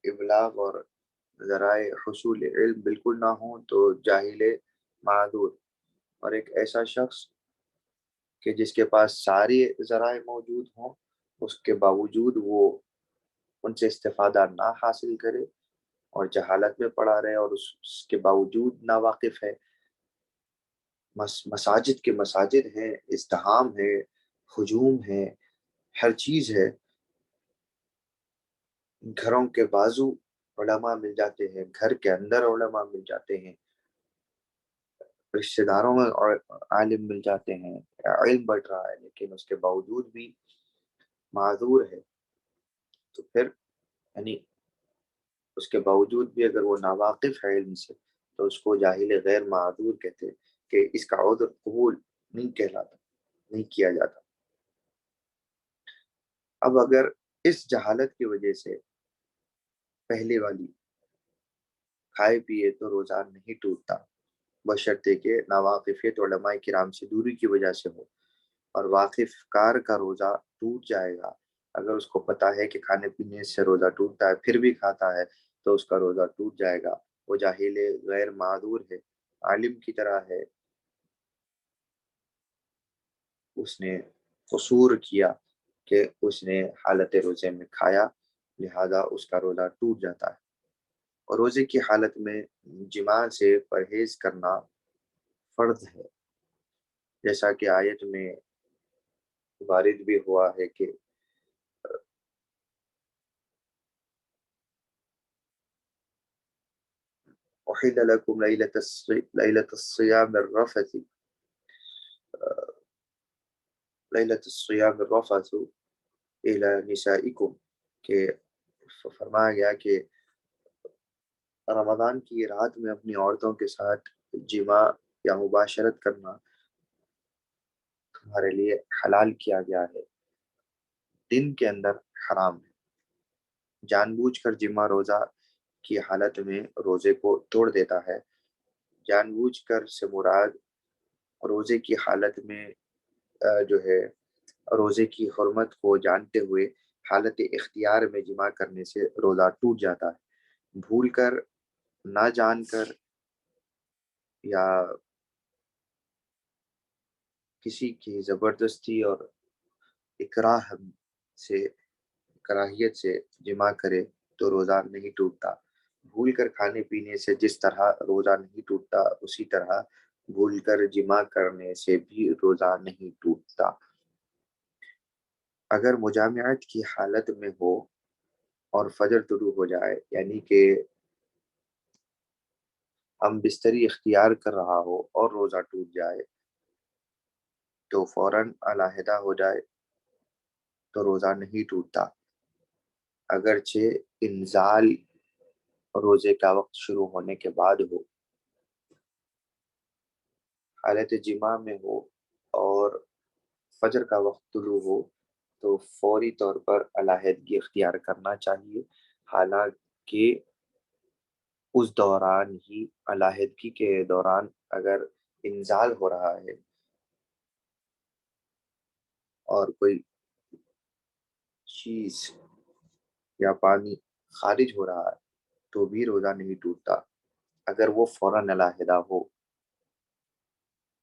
Speaker 3: ابلاغ اور ذرائع حصول علم بالکل نہ ہوں تو جاہل معذور، اور ایک ایسا شخص کہ جس کے پاس ساری ذرائع موجود ہوں، اس کے باوجود وہ ان سے استفادہ نہ حاصل کرے اور جہالت میں پڑا رہے، اور اس کے باوجود نا واقف ہے۔ مساجد کے مساجد ہیں، ازدحام ہے، ہجوم ہے، ہر چیز ہے، گھروں کے بازو علماء مل جاتے ہیں، گھر کے اندر علماء مل جاتے ہیں، رشتہ داروں میں عالم مل جاتے ہیں، علم بڑھ رہا ہے، لیکن اس کے باوجود بھی معذور ہے۔ تو پھر یعنی اس کے باوجود بھی اگر وہ ناواقف ہے علم سے، تو اس کو جاہل غیر معذور کہتے ہیں کہ اس کا عذر قبول نہیں کہلاتا، نہیں کیا جاتا۔ اب اگر اس جہالت کی وجہ سے پہلے والی کھائے پیے تو روزہ نہیں ٹوٹتا، بشرطے کہ ناواقفیت علماء کرام سے دوری کی وجہ سے ہو، اور واقف کار کا روزہ ٹوٹ جائے گا اگر اس کو پتا ہے کہ کھانے پینے سے روزہ ٹوٹتا ہے پھر بھی کھاتا ہے تو اس کا روزہ ٹوٹ جائے گا، وہ جاہل غیر معذور ہے۔ عالم کی طرح ہے، اس نے قصور کیا کہ اس نے حالت روزے میں کھایا، لہذا اس کا روزہ ٹوٹ جاتا ہے۔ اور روزے کی حالت میں جماع سے پرہیز کرنا فرض ہے، جیسا کہ آیت میں وارد بھی ہوا ہے کہ احل لکم لیلۃ الصیام الرفث الی نسائکم، کہ فرمایا گیا کہ رمضان کی رات میں اپنی عورتوں کے ساتھ جماع یا مباشرت کرنا تمہارے لیے حلال کیا گیا ہے، دن کے اندر حرام ہے۔ جان بوجھ کر جماع روزہ کی حالت میں روزے کو توڑ دیتا ہے۔ جان بوجھ کر سے مراد روزے کی حالت میں جو ہے روزے کی حرمت کو جانتے ہوئے حالت اختیار میں جماع کرنے سے روزہ ٹوٹ جاتا ہے۔ بھول کر، نہ جان کر یا کسی کی زبردستی اور اکراہ سے، کراہیت سے جماع کرے تو روزہ نہیں ٹوٹتا۔ بھول کر کھانے پینے سے جس طرح روزہ نہیں ٹوٹتا، اسی طرح بھول کر جماع کرنے سے بھی روزہ نہیں ٹوٹتا۔ اگر مجامعت کی حالت میں ہو اور فجر طلوع ہو جائے، یعنی کہ ہم بستری اختیار کر رہا ہو اور روزہ ٹوٹ جائے تو فوراً علیحدہ ہو جائے تو روزہ نہیں ٹوٹتا، اگرچہ انزال روزے کا وقت شروع ہونے کے بعد ہو۔ حالت جماع میں ہو اور فجر کا وقت طلوع ہو تو فوری طور پر علیحدگی اختیار کرنا چاہیے، حالانکہ اس دوران ہی، علیحدگی کے دوران اگر انزال ہو رہا ہے اور کوئی چیز یا پانی خارج ہو رہا ہے تو بھی روزہ نہیں ٹوٹتا، اگر وہ فوراً علیحدہ ہو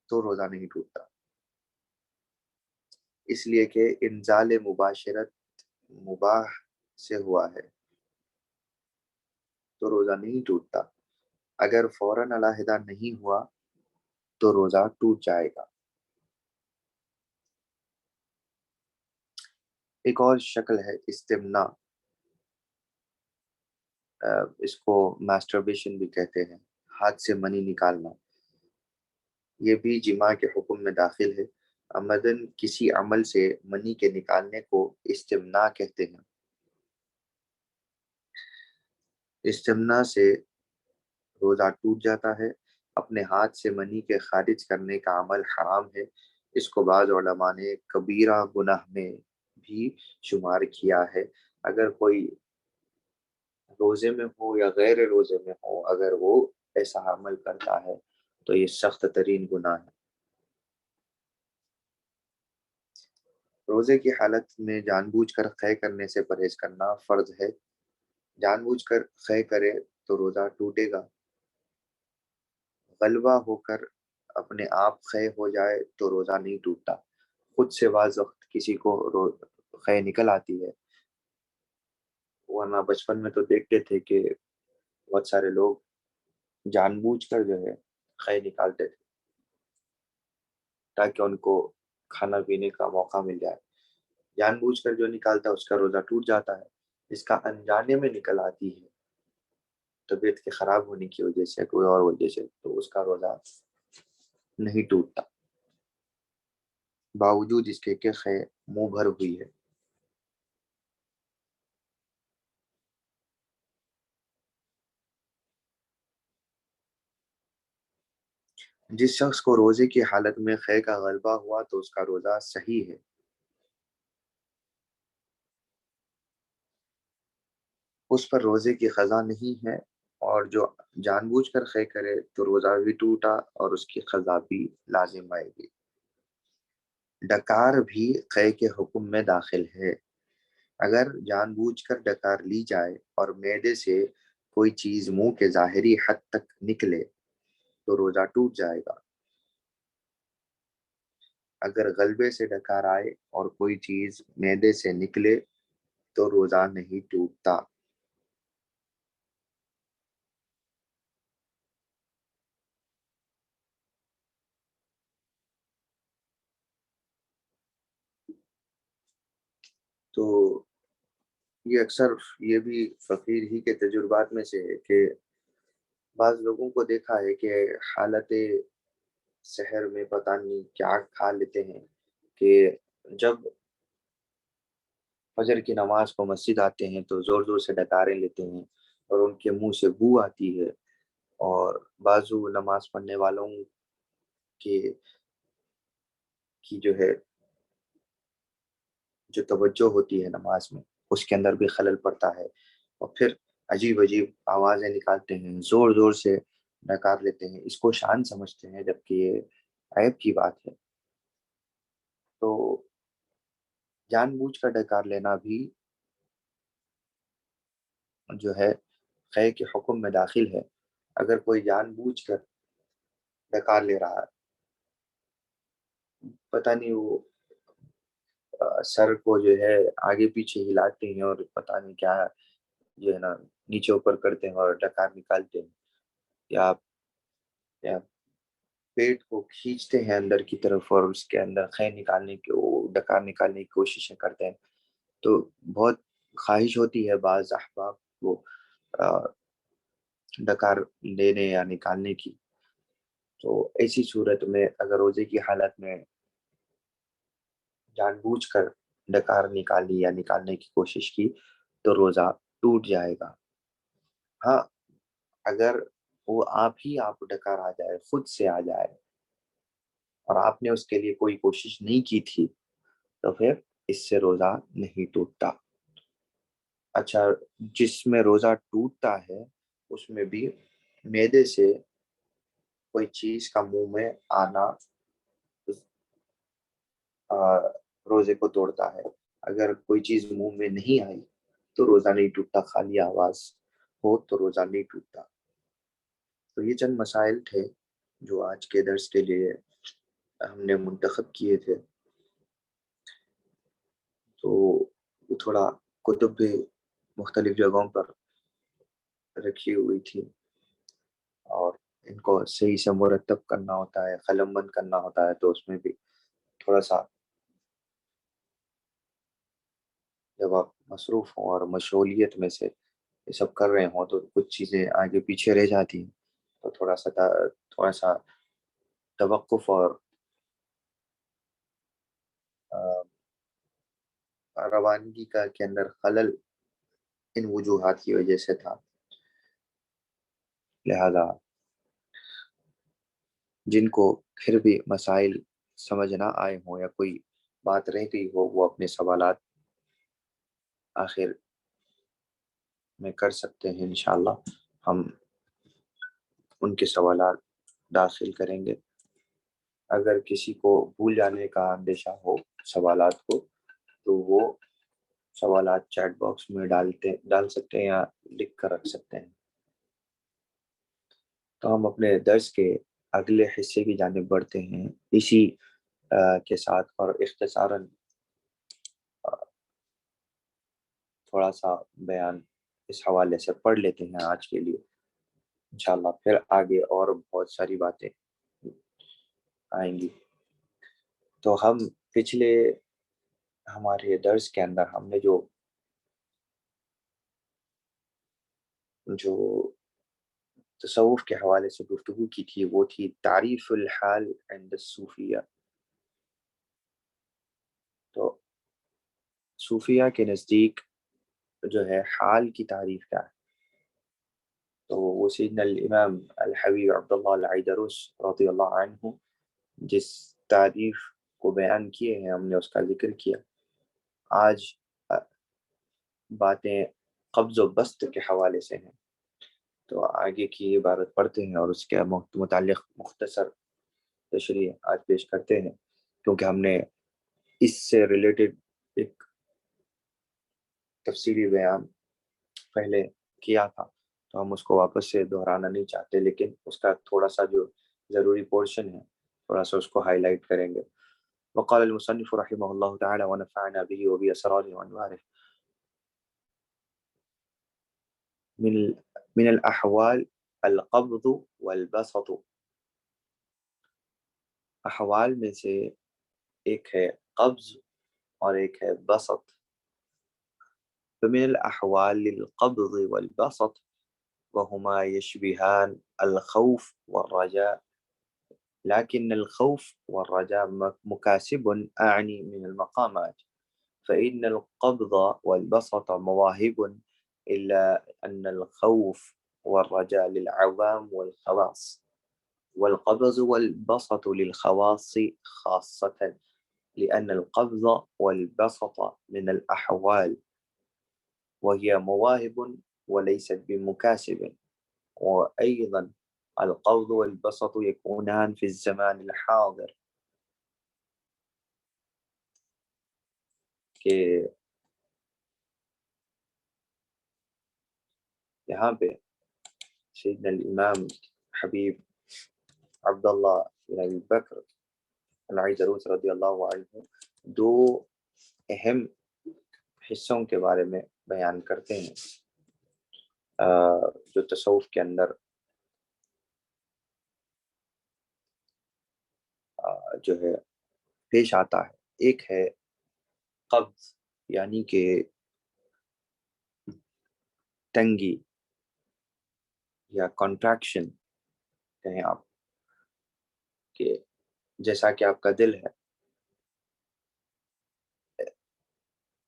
Speaker 3: تو روزہ نہیں ٹوٹتا، اس لیے کہ انزال مباشرت مباح سے ہوا ہے تو روزہ نہیں ٹوٹتا۔ اگر فوراً علیحدہ نہیں ہوا تو روزہ ٹوٹ جائے گا۔ ایک اور شکل ہے استمنا، اس کو ماسٹربیشن بھی کہتے ہیں، ہاتھ سے منی نکالنا۔ یہ بھی جماع کے حکم میں داخل ہے۔ عمدن کسی عمل سے منی کے نکالنے کو استمنا کہتے ہیں۔ استمنا سے روزہ ٹوٹ جاتا ہے۔ اپنے ہاتھ سے منی کے خارج کرنے کا عمل حرام ہے۔ اس کو بعض علماء نے کبیرہ گناہ میں بھی شمار کیا ہے۔ اگر کوئی روزے میں ہو یا غیر روزے میں ہو، اگر وہ ایسا عمل کرتا ہے تو یہ سخت ترین گناہ ہے۔ روزے کی حالت میں جان بوجھ کر قے کرنے سے پرہیز کرنا فرض ہے۔ جان بوجھ کر قے کرے تو روزہ ٹوٹے گا۔ غلبہ ہو کر اپنے آپ قے ہو جائے تو روزہ نہیں ٹوٹتا۔ خود سے بعض وقت کسی کو قے نکل آتی ہے، ورنہ بچپن میں تو دیکھتے تھے کہ بہت سارے لوگ جان بوجھ کر جو ہے قے نکالتے تھے تاکہ ان کو کھانا پینے کا موقع مل جائے۔ جان بوجھ کر جو نکالتا ہے اس کا روزہ ٹوٹ جاتا ہے۔ جس کا انجانے میں نکل آتی ہے طبیعت کے خراب ہونے کی وجہ سے، کوئی اور وجہ سے، تو اس کا روزہ نہیں ٹوٹتا، باوجود اس کے کہ قے منہ بھر ہوئی ہے۔ جس شخص کو روزے کی حالت میں قے کا غلبہ ہوا تو اس کا روزہ صحیح ہے۔ اس پر روزے کی قضا نہیں ہے، اور جو جان بوجھ کر قے کرے تو روزہ بھی ٹوٹا اور اس کی قضا بھی لازم آئے گی۔ ڈکار بھی قے کے حکم میں داخل ہے۔ اگر جان بوجھ کر ڈکار لی جائے اور معدے سے کوئی چیز منہ کے ظاہری حد تک نکلے تو روزہ ٹوٹ جائے گا۔ اگر غلبے سے ڈکار آئے اور کوئی چیز معدے سے نکلے تو روزہ نہیں ٹوٹتا۔ تو یہ اکثر یہ بھی فقیر ہی کے تجربات میں سے ہے کہ بعض لوگوں کو دیکھا ہے کہ حالت سحر میں پتہ نہیں کیا کھا لیتے ہیں کہ جب فجر کی نماز کو مسجد آتے ہیں تو زور زور سے ڈکاریں لیتے ہیں اور ان کے منہ سے بو آتی ہے، اور بعضو نماز پڑھنے والوں کی جو ہے جو توجہ ہوتی ہے نماز میں، اس کے اندر بھی خلل پڑتا ہے، اور پھر عجیب عجیب آوازیں نکالتے ہیں، زور زور سے ڈکار لیتے ہیں، اس کو شان سمجھتے ہیں جبکہ یہ عیب کی بات ہے۔ تو جان بوجھ کر ڈکار لینا بھی جو ہے خے کے حکم میں داخل ہے. اگر کوئی جان بوجھ کر ڈکار لے رہا ہے، پتہ نہیں وہ سر کو جو ہے آگے پیچھے ہلاتے ہیں اور پتہ نہیں کیا جو ہے نا نیچے اوپر کرتے ہیں اور ڈکار نکالتے ہیں، یا پیٹ کو کھینچتے ہیں اندر کی طرف اور اس کے اندر خے نکالنے کی ڈکار نکالنے کی کوششیں کرتے ہیں. تو بہت خواہش ہوتی ہے بعض احباب کو ڈکار لینے یا نکالنے کی. تو ایسی صورت میں اگر روزے کی حالت میں جان بوجھ کر ڈکار نکالی یا نکالنے کی کوشش کی تو روزہ ٹوٹ جائے گا. ہاں اگر وہ آپ ڈکار آ جائے، خود سے آ جائے اور آپ نے اس کے لیے کوئی کوشش نہیں کی تھی تو پھر اس سے روزہ نہیں ٹوٹتا. اچھا، جس میں روزہ ٹوٹتا ہے اس میں بھی معدے سے کوئی چیز کا منہ میں آنا روزے کو توڑتا ہے. اگر کوئی چیز منہ میں نہیں آئی تو روزہ نہیں ٹوٹتا، خالی آواز ہو تو روزہ نہیں ٹوٹتا. تو یہ چند مسائل تھے جو آج کے درس کے لیے ہم نے منتخب کیے تھے. تو وہ تھوڑا کتب بھی مختلف جگہوں پر رکھی ہوئی تھی اور ان کو صحیح سے مرتب کرنا ہوتا ہے، قلم بند کرنا ہوتا ہے، تو اس میں بھی تھوڑا سا جب آپ مصروف ہوں اور مشغولیت میں سے یہ سب کر رہے ہوں تو کچھ چیزیں آگے پیچھے رہ جاتی ہیں. تو تھوڑا سا توقف اور روانگی کے اندر خلل ان وجوہات کی وجہ سے تھا. لہذا جن کو پھر بھی مسائل سمجھ نہ آئے ہوں یا کوئی بات رہ گئی ہو وہ اپنے سوالات آخر میں کر سکتے ہیں. انشاءاللہ ہم ان کے سوالات داخل کریں گے. اگر کسی کو بھول جانے کا اندیشہ ہو سوالات کو تو وہ سوالات چیٹ باکس میں ڈال سکتے ہیں یا لکھ کر رکھ سکتے ہیں. تو ہم اپنے درس کے اگلے حصے کی جانب بڑھتے ہیں اسی کے ساتھ، اور اختصاراً تھوڑا سا بیان اس حوالے سے پڑھ لیتے ہیں آج کے لیے. انشاءاللہ پھر آگے اور بہت ساری باتیں آئیں گی. تو ہم پچھلے ہمارے درس کے اندر ہم نے جو تصوف کے حوالے سے گفتگو کی تھی وہ تھی تعریف الحال عند الصوفیہ. تو صوفیہ کے نزدیک جو ہے حال کی تعریف کیا ہے؟ تو وہ سیدنا الامام الحبیب عبداللہ العیدروس رضی اللہ عنہ جس تعریف کو بیان کیے ہیں ہم نے اس کا ذکر کیا. آج باتیں قبض و بسط کے حوالے سے ہیں، تو آگے کی عبارت پڑھتے ہیں اور اس کے متعلق مختصر تشریح آج پیش کرتے ہیں، کیونکہ ہم نے اس سے ریلیٹڈ ایک تفصیلی بیان پہلے کیا تھا تو ہم اس کو واپس سے دہرانا نہیں چاہتے، لیکن اس کا تھوڑا سا جو ضروری پورشن ہے تھوڑا سا اس کو ہائی لائٹ کریں گے. وقال المصنف رحمه الله تعالى ونفعنا به وبأسراره وأنواره. من الأحوال القبض والبسط. احوال میں سے ایک ہے قبض اور ایک ہے بسط. فمن الأحوال القبض والبسط وهما يشبهان الخوف والرجاء، لكن الخوف والرجاء مكاسب أعني من المقامات، فإن القبض والبسط مواهب، إلا أن الخوف والرجاء للعوام والخواص، والقبض والبسط للخواص خاصة، لأن القبض والبسط من الأحوال وهي مواهب وليست بمكاسب. وأيضا القبض والبسط يكونان في الزمان الحاضر، کہ یہاں پہ سیدنا الامام حبیب عبداللہ بن ابی بکر العیدروس رضی اللہ عنہ دو اہم حصوں کے بارے میں بیان کرتے ہیں جو تصوف کے اندر جو ہے پیش آتا ہے. ایک ہے قبض، یعنی کہ تنگی یا کانٹریکشن کہیں آپ، کہ جیسا کہ آپ کا دل ہے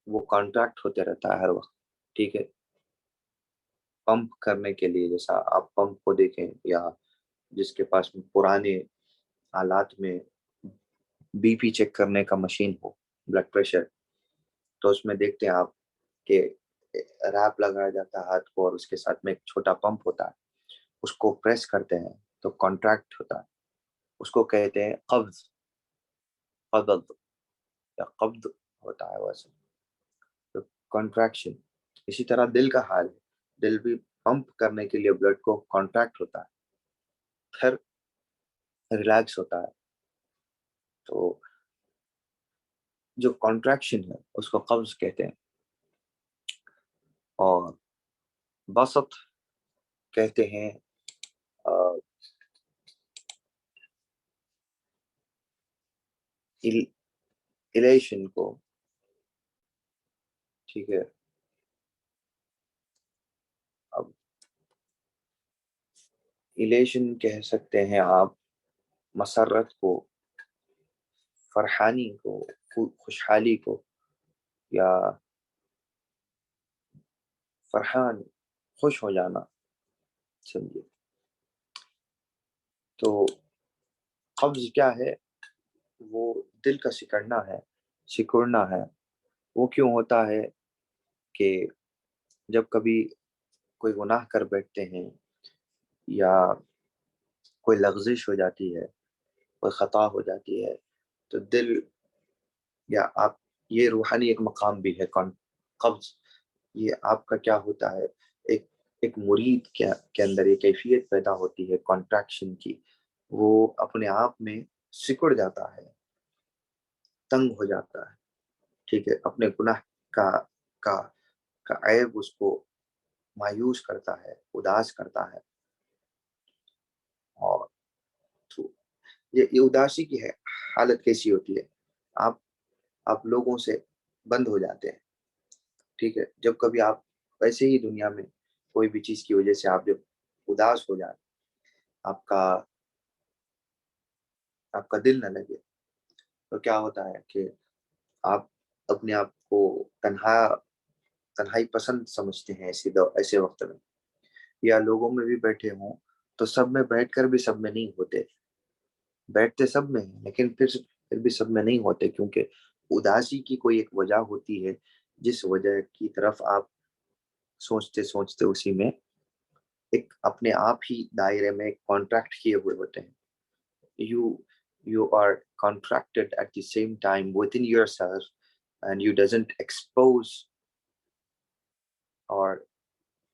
Speaker 3: وہ کانٹریکٹ ہوتے رہتا ہے ہر وقت، ٹھیک ہے. پمپ کرنے کے لیے جیسا آپ پمپ کو دیکھیں، یا جس کے پاس پرانے حالات میں بی پی چیک کرنے کا مشین ہو، بلڈ پریشر، تو اس میں دیکھتے ہیں آپ کہ ریپ لگایا جاتا ہے ہاتھ کو، اور اس کے ساتھ میں ایک چھوٹا پمپ ہوتا ہے، اس کو پریس کرتے ہیں تو کانٹریکٹ ہوتا ہے. اس کو کہتے ہیں قبض، قبض یا قبض ہوتا ہے ویسے تو کانٹریکشن. اسی طرح دل کا حال ہے، دل بھی پمپ کرنے کے لیے بلڈ کو کانٹریکٹ ہوتا ہے، پھر ریلیکس ہوتا ہے. تو جو کانٹریکشن ہے اس کو قبض کہتے ہیں. اور بسط کہتے ہیں الیشن کو، ٹھیک ہے. اب الیشن کہہ سکتے ہیں آپ مسرت کو، فرحانی کو، خوشحالی کو، یا فرحان خوش ہو جانا، سمجھے. تو قبض کیا ہے؟ وہ دل کا سکڑنا ہے، سکڑنا ہے. وہ کیوں ہوتا ہے؟ کہ جب کبھی کوئی گناہ کر بیٹھتے ہیں، یا کوئی لغزش ہو جاتی ہے، کوئی خطا ہو جاتی ہے، تو دل، یا آپ، یہ روحانی ایک مقام بھی ہے قبض. یہ آپ کا کیا ہوتا ہے، ایک مرید کے اندر یہ کیفیت پیدا ہوتی ہے کانٹریکشن کی. وہ اپنے آپ میں سکڑ جاتا ہے، تنگ ہو جاتا ہے، ٹھیک ہے. اپنے گناہ کا عیب اس کو مایوس کرتا ہے، اداس کرتا ہے. اور یہ اداسی کی ہے حالت کیسی ہوتی ہے؟ آپ لوگوں سے بند ہو جاتے ہیں، ٹھیک ہے. جب کبھی آپ ویسے ہی دنیا میں کوئی بھی چیز کی وجہ سے آپ جب اداس ہو جائیں، آپ کا دل نہ لگے، تو کیا ہوتا ہے کہ آپ اپنے آپ کو تنہائی پسند سمجھتے ہیں ایسے وقت میں. یا لوگوں میں بھی بیٹھے ہوں تو سب میں بیٹھ کر بھی سب میں نہیں ہوتے، بیٹھتے سب میں ہیں لیکن پھر بھی سب میں نہیں ہوتے، کیونکہ اداسی کی کوئی ایک وجہ ہوتی ہے جس وجہ کی طرف آپ سوچتے سوچتے اسی میں ایک اپنے آپ ہی دائرے میں کانٹریکٹ کیے ہوئے ہوتے ہیں. You are contracted at the same time within yourself, and you doesn't expose, or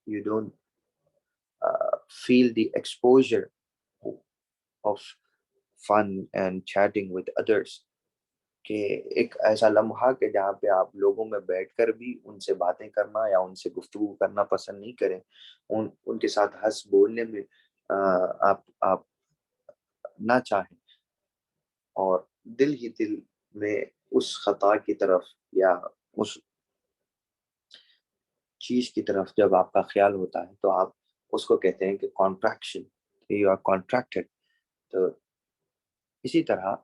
Speaker 3: you don't feel the exposure of fun and chatting with others. کہ ایک ایسا لمحہ کہ جہاں پہ آپ لوگوں میں بیٹھ کر بھی ان سے باتیں کرنا یا ان سے گفتگو کرنا پسند نہیں کریں، ان کے ساتھ ہنس بولنے میں آپ نہ چاہیں، اور دل ہی دل میں اس خطا کی طرف یا اس چیز کی طرف جب آپ کا خیال ہوتا ہے تو آپ اس کو کہتے ہیں کہ کانٹریکشن، یو آر کانٹریکٹڈ. تو اسی طرح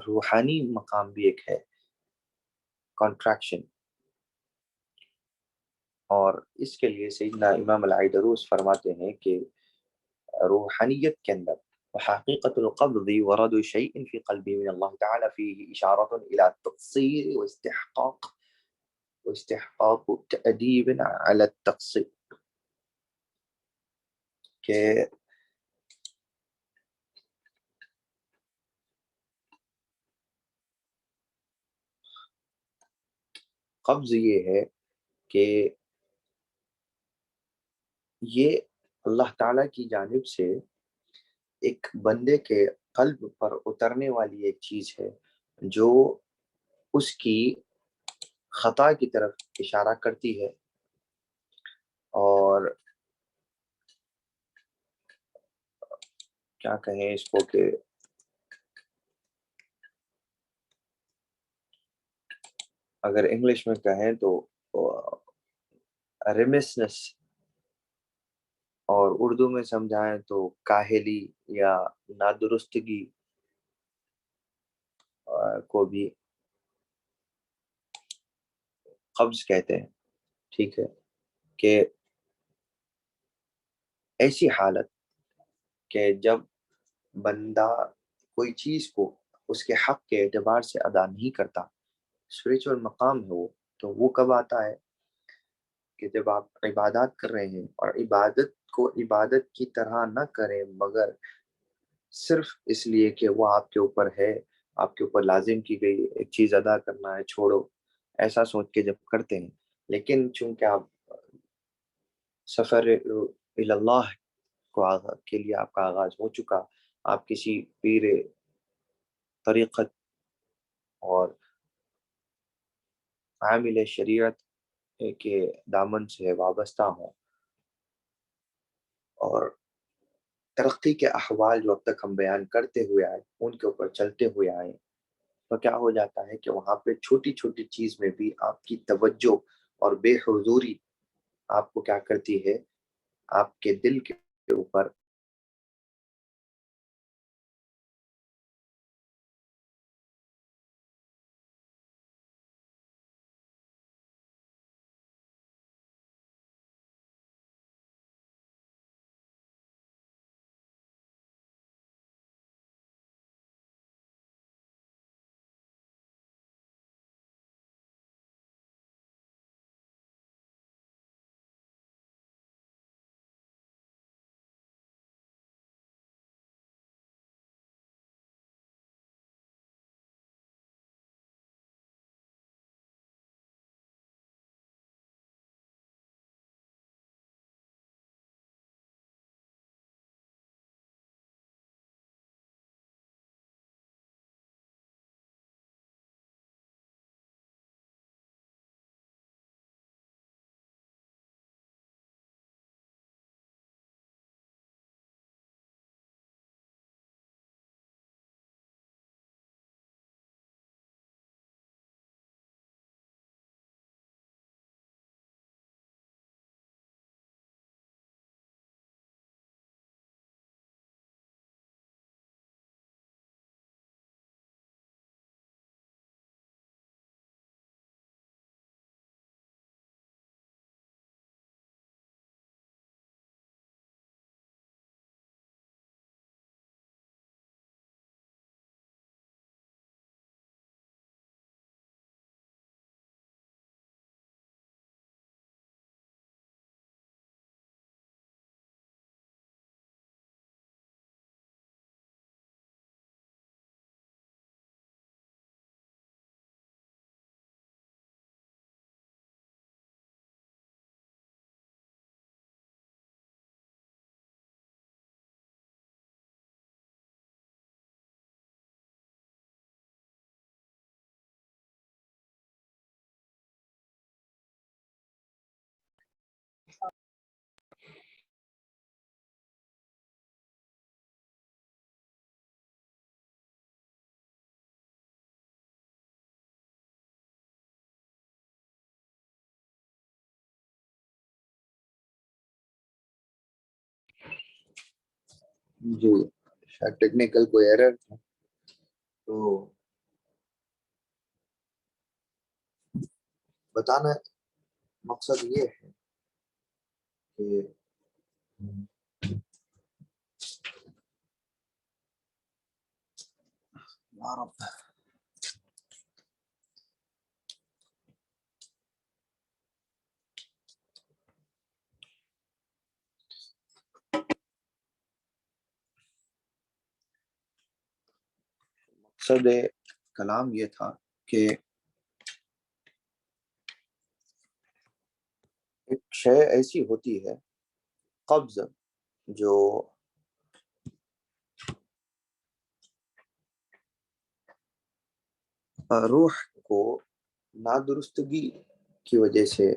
Speaker 3: روحانی مقام بھی ایک ہے کانٹریکشن. اور اس کے لیے سیدنا امام العیدروس فرماتے ہیں کہ روحانیت کے اندر حقیقت القبض ورد شيء في قلبي من الله تعالى فيه إشارة إلى التقصير واستحقاق تأديب على التقصير. کہ قبض یہ ہے کہ یہ اللہ تعالیٰ کی جانب سے ایک بندے کے قلب پر اترنے والی ایک چیز ہے جو اس کی خطا کی طرف اشارہ کرتی ہے، اور کیا کہیں اس کو کہ اگر انگلش میں کہیں تو ریمسنس، اور اردو میں سمجھائیں تو کاہلی یا نادرستگی کو بھی قبض کہتے ہیں، ٹھیک ہے، کہ ایسی حالت کہ جب بندہ کوئی چیز کو اس کے حق کے اعتبار سے ادا نہیں کرتا، اسپریچول مقام ہے وہ، تو وہ کب آتا ہے کہ جب آپ عبادات کر رہے ہیں اور عبادت کو عبادت کی طرح نہ کریں مگر صرف اس لیے کہ وہ آپ کے اوپر ہے، آپ کے اوپر لازم کی گئی ایک چیز ادا کرنا ہے، چھوڑو، ایسا سوچ کے جب کرتے ہیں، لیکن چونکہ آپ سفر اللہ کے لیے آپ کا آغاز ہو چکا، آپ کسی پیر طریقت اور عامل شریعت کے دامن سے وابستہ ہوں، اور ترقی کے احوال جو اب تک ہم بیان کرتے ہوئے آئے ان کے اوپر چلتے ہوئے آئے، تو کیا ہو جاتا ہے کہ وہاں پہ چھوٹی چھوٹی چیز میں بھی آپ کی توجہ اور بے حضوری آپ کو کیا کرتی ہے، آپ کے دل کے اوپر جو شاید ٹیکنیکل کوئی ایرر تھا، تو بتانا مقصد یہ ہے کہ مقصد کلام یہ تھا کہ ایک شے ایسی ہوتی ہے قبض جو روح کو نادرستگی کی وجہ سے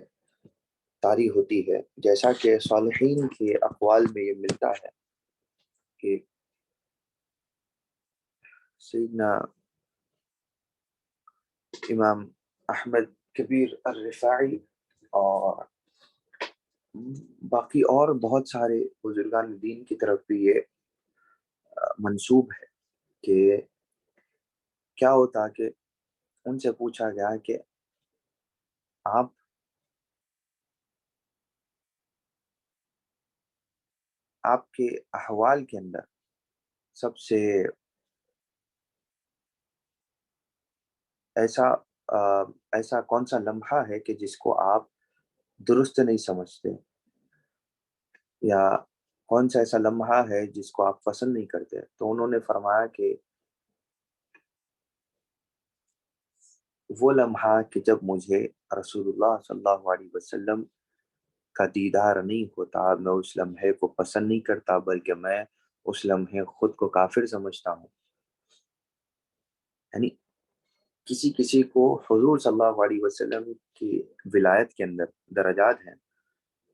Speaker 3: طاری ہوتی ہے، جیسا کہ صالحین کے اقوال میں یہ ملتا ہے کہ سیدنا امام احمد کبیر الرفاعی اور باقی اور بہت سارے بزرگان دین کی طرف بھی یہ منسوب ہے کہ کیا ہوتا کہ ان سے پوچھا گیا کہ آپ کے احوال کے اندر سب سے ایسا کون سا لمحہ ہے کہ جس کو آپ درست نہیں سمجھتے، یا کون سا ایسا لمحہ ہے جس کو آپ پسند نہیں کرتے؟ تو انہوں نے فرمایا کہ وہ لمحہ کہ جب مجھے رسول اللہ صلی اللہ علیہ وسلم کا دیدار نہیں ہوتا، میں اس لمحے کو پسند نہیں کرتا، بلکہ میں اس لمحے خود کو کافر سمجھتا ہوں۔ یعنی کسی کو حضور صلی اللہ علیہ وسلم کی ولایت کے اندر درجات ہیں،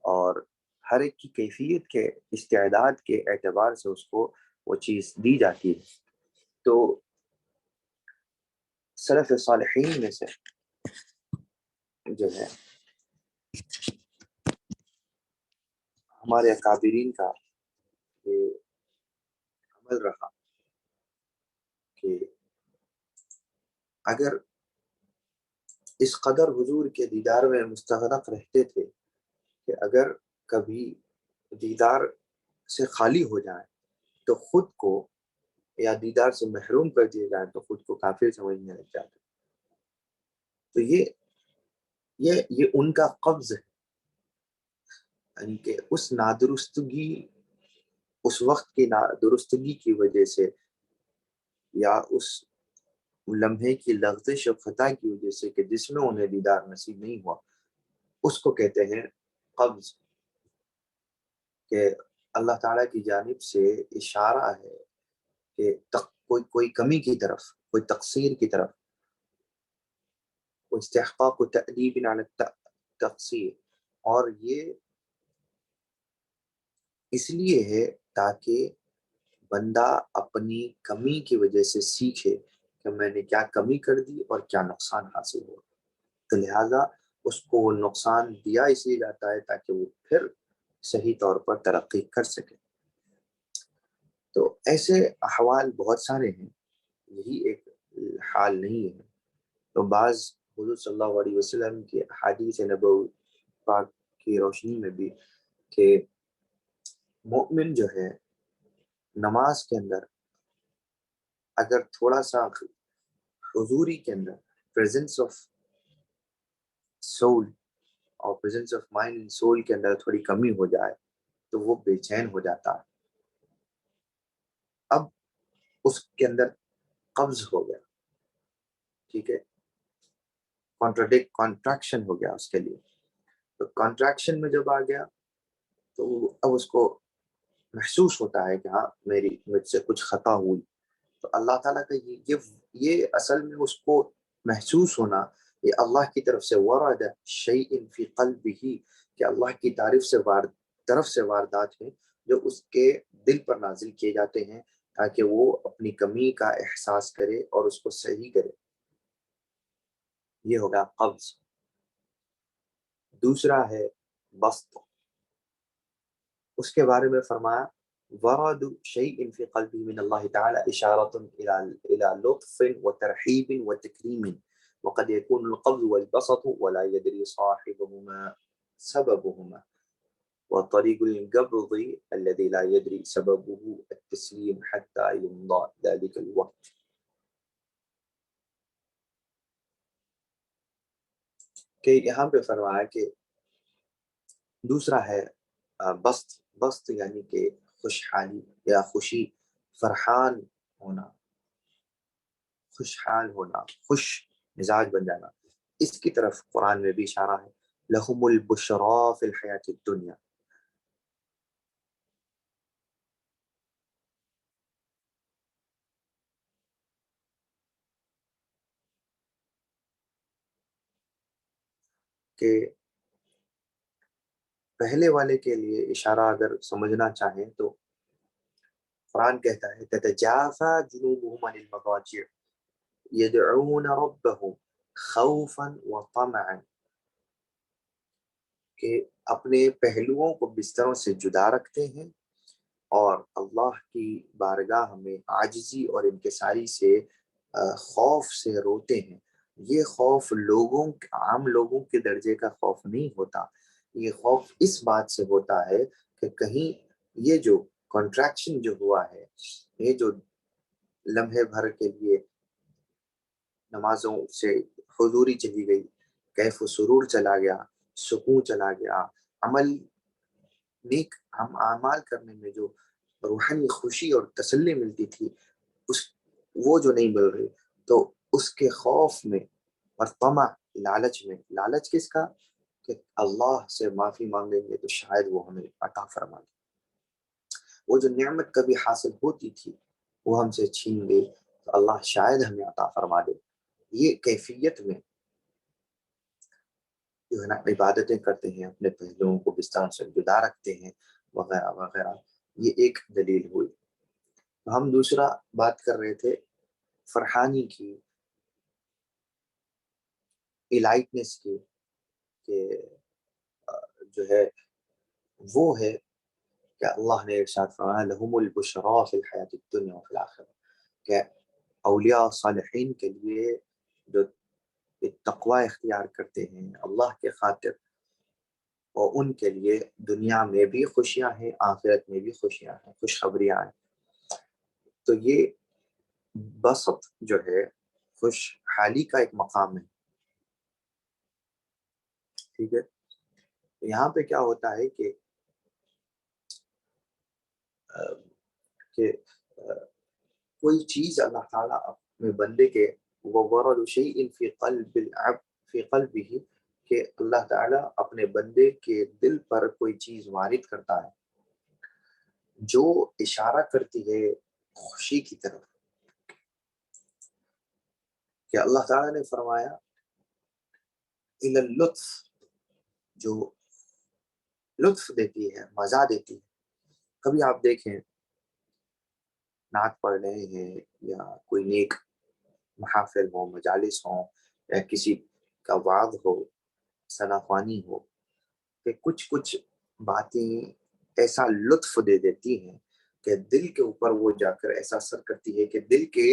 Speaker 3: اور ہر ایک کی کیفیت کے استعداد کے اعتبار سے اس کو وہ چیز دی جاتی ہے۔ تو سلف صالحین میں سے جو ہے ہمارے اکابرین کا یہ عمل رہا کہ اگر اس قدر حضور کے دیدار میں مستغرق رہتے تھے کہ اگر کبھی دیدار سے خالی ہو جائیں تو خود کو، یا دیدار سے محروم کر دیے جائیں تو خود کو کافر سمجھنے لگ جاتے۔ تو یہ ان کا قبض ہے، یعنی کہ اس نادرستگی، اس وقت کی نادرستگی کی وجہ سے، یا اس لمحے کی لغزش و خطا کی وجہ سے کہ جس میں انہیں دیدار نصیب نہیں ہوا، اس کو کہتے ہیں قبض، کہ اللہ تعالیٰ کی جانب سے اشارہ ہے کہ کوئی کمی کی طرف، کوئی تقصیر کی طرف، استحقاق و تأدیب علی التقصیر، اور یہ اس لیے ہے تاکہ بندہ اپنی کمی کی وجہ سے سیکھے کہ میں نے کیا کمی کر دی اور کیا نقصان حاصل ہوا، تو لہٰذا اس کو وہ نقصان دیا اس لیے جاتا ہے تاکہ وہ پھر صحیح طور پر ترقی کر سکے۔ تو ایسے احوال بہت سارے ہیں، یہی ایک حال نہیں ہے۔ تو بعض حضور صلی اللہ علیہ وسلم کی احادیث نبوی پاک کی روشنی میں بھی کہ مومن جو ہے نماز کے اندر اگر تھوڑا سا حضوری کے اندر پریزنس آف سول اور presence of mind and civil کے اندر تھوڑی کمی ہو جائے تو وہ بے چین ہو جاتا ہے۔ اب اس کے اندر قبض ہو گیا، ٹھیک ہے، کانٹریکشن ہو گیا اس کے لیے۔ تو کانٹریکشن میں جب آ گیا تو اب اس کو محسوس ہوتا ہے کہ ہاں مجھ سے کچھ خطا ہوئی۔ تو اللہ تعالیٰ کا یہ اصل میں اس کو محسوس ہونا، یہ اللہ کی طرف سے ورد شیء فی قلبہ، کہ اللہ کی طرف سے واردات ہیں جو اس کے دل پر نازل کیے جاتے ہیں تاکہ وہ اپنی کمی کا احساس کرے اور اس کو صحیح کرے۔ یہ ہوگا قبض۔ دوسرا ہے بسط، اس کے بارے میں فرمایا ورد شیء فی قلبہ من اللہ تعالی اشارۃ الی لطف وترحیب وتکریم وقد يكون القبض والبسط ولا يدري صاحبهما سببهما وطريق القبض الذي لا يدري سببه التسليم حتى يمضى ذلك الوقت۔ کہ یہاں پہ فرمایا کہ دوسرا ہے بسط یعنی کہ خوشحالی یا خوشی، فرحان ہونا، خوشحال ہونا، خوش مزاج بن جانا، اس کی طرف قرآن میں بھی اشارہ ہے۔ لہم البشریٰ فی الحیاۃ الدنیا، کہ پہلے والے کے لیے اشارہ اگر سمجھنا چاہیں تو قرآن کہتا ہے تتجافى جنوبهم عن المضاجع يدعون ربهم خوفا وطمعا، کہ اپنے پہلوؤں کو بستروں سے جدا رکھتے ہیں اور اللہ کی بارگاہ میں عاجزی اور انکساری سے خوف سے روتے ہیں۔ یہ خوف عام لوگوں کے درجے کا خوف نہیں ہوتا، یہ خوف اس بات سے ہوتا ہے کہ کہیں یہ جو کنٹریکشن جو ہوا ہے، یہ جو لمحے بھر کے لیے نمازوں سے حضوری چلی گئی، کیف و سرور چلا گیا، سکون چلا گیا، نیک اعمال کرنے میں جو روحانی خوشی اور تسلی ملتی تھی وہ جو نہیں مل رہی، تو اس کے خوف میں اور طمع لالچ کس کا؟ کہ اللہ سے معافی مانگیں گے تو شاید وہ ہمیں عطا فرما دے، وہ جو نعمت کبھی حاصل ہوتی تھی وہ ہم سے چھین گئی تو اللہ شاید ہمیں عطا فرما دے۔ یہ کیفیت میں جو ہے نا عبادتیں کرتے ہیں، اپنے پہلوؤں کو بستروں سے جدا رکھتے ہیں وغیرہ وغیرہ، یہ ایک دلیل ہوئی۔ ہم دوسرا بات کر رہے تھے فرحانی کی، الائٹنس کی، کہ جو ہے وہ ہے کہ اللہ نے ارشاد فرمایا لہم البشرا فی الحیات الدنیا وفی الآخرہ، کہ اولیاء صالحین کے لیے جو تقوی اختیار کرتے ہیں اللہ کے خاطر، اور ان کے لیے دنیا میں بھی خوشیاں ہیں، آخرت میں بھی خوشیاں ہیں، خوشخبریاں ہیں۔ تو یہ بسط جو ہے خوشحالی کا ایک مقام ہے، ٹھیک ہے۔ یہاں پہ کیا ہوتا ہے کہ کوئی چیز اللہ تعالیٰ اپنے بندے کے وَوَرَدُ شَيْءٍ فِي قَلْبِ الْعَبْدِ فِي قَلْبِهِ، کہ اللہ تعالیٰ اپنے بندے کے دل پر کوئی چیز وارد کرتا ہے جو اشارہ کرتی ہے خوشی کی طرف، کہ اللہ تعالیٰ نے فرمایا إِلَى اللُّطْفِ، جو لطف دیتی ہے، مزہ دیتی ہے۔ کبھی آپ دیکھیں نعت پڑھ رہے ہیں یا کوئی نیک محافل ہو، مجالس ہوں، یا کسی کا وعظ ہو، ثناء-خوانی ہو، کہ کچھ باتیں ایسا لطف دے دیتی ہیں کہ دل کے اوپر وہ جا کر ایسا اثر کرتی ہے کہ دل کے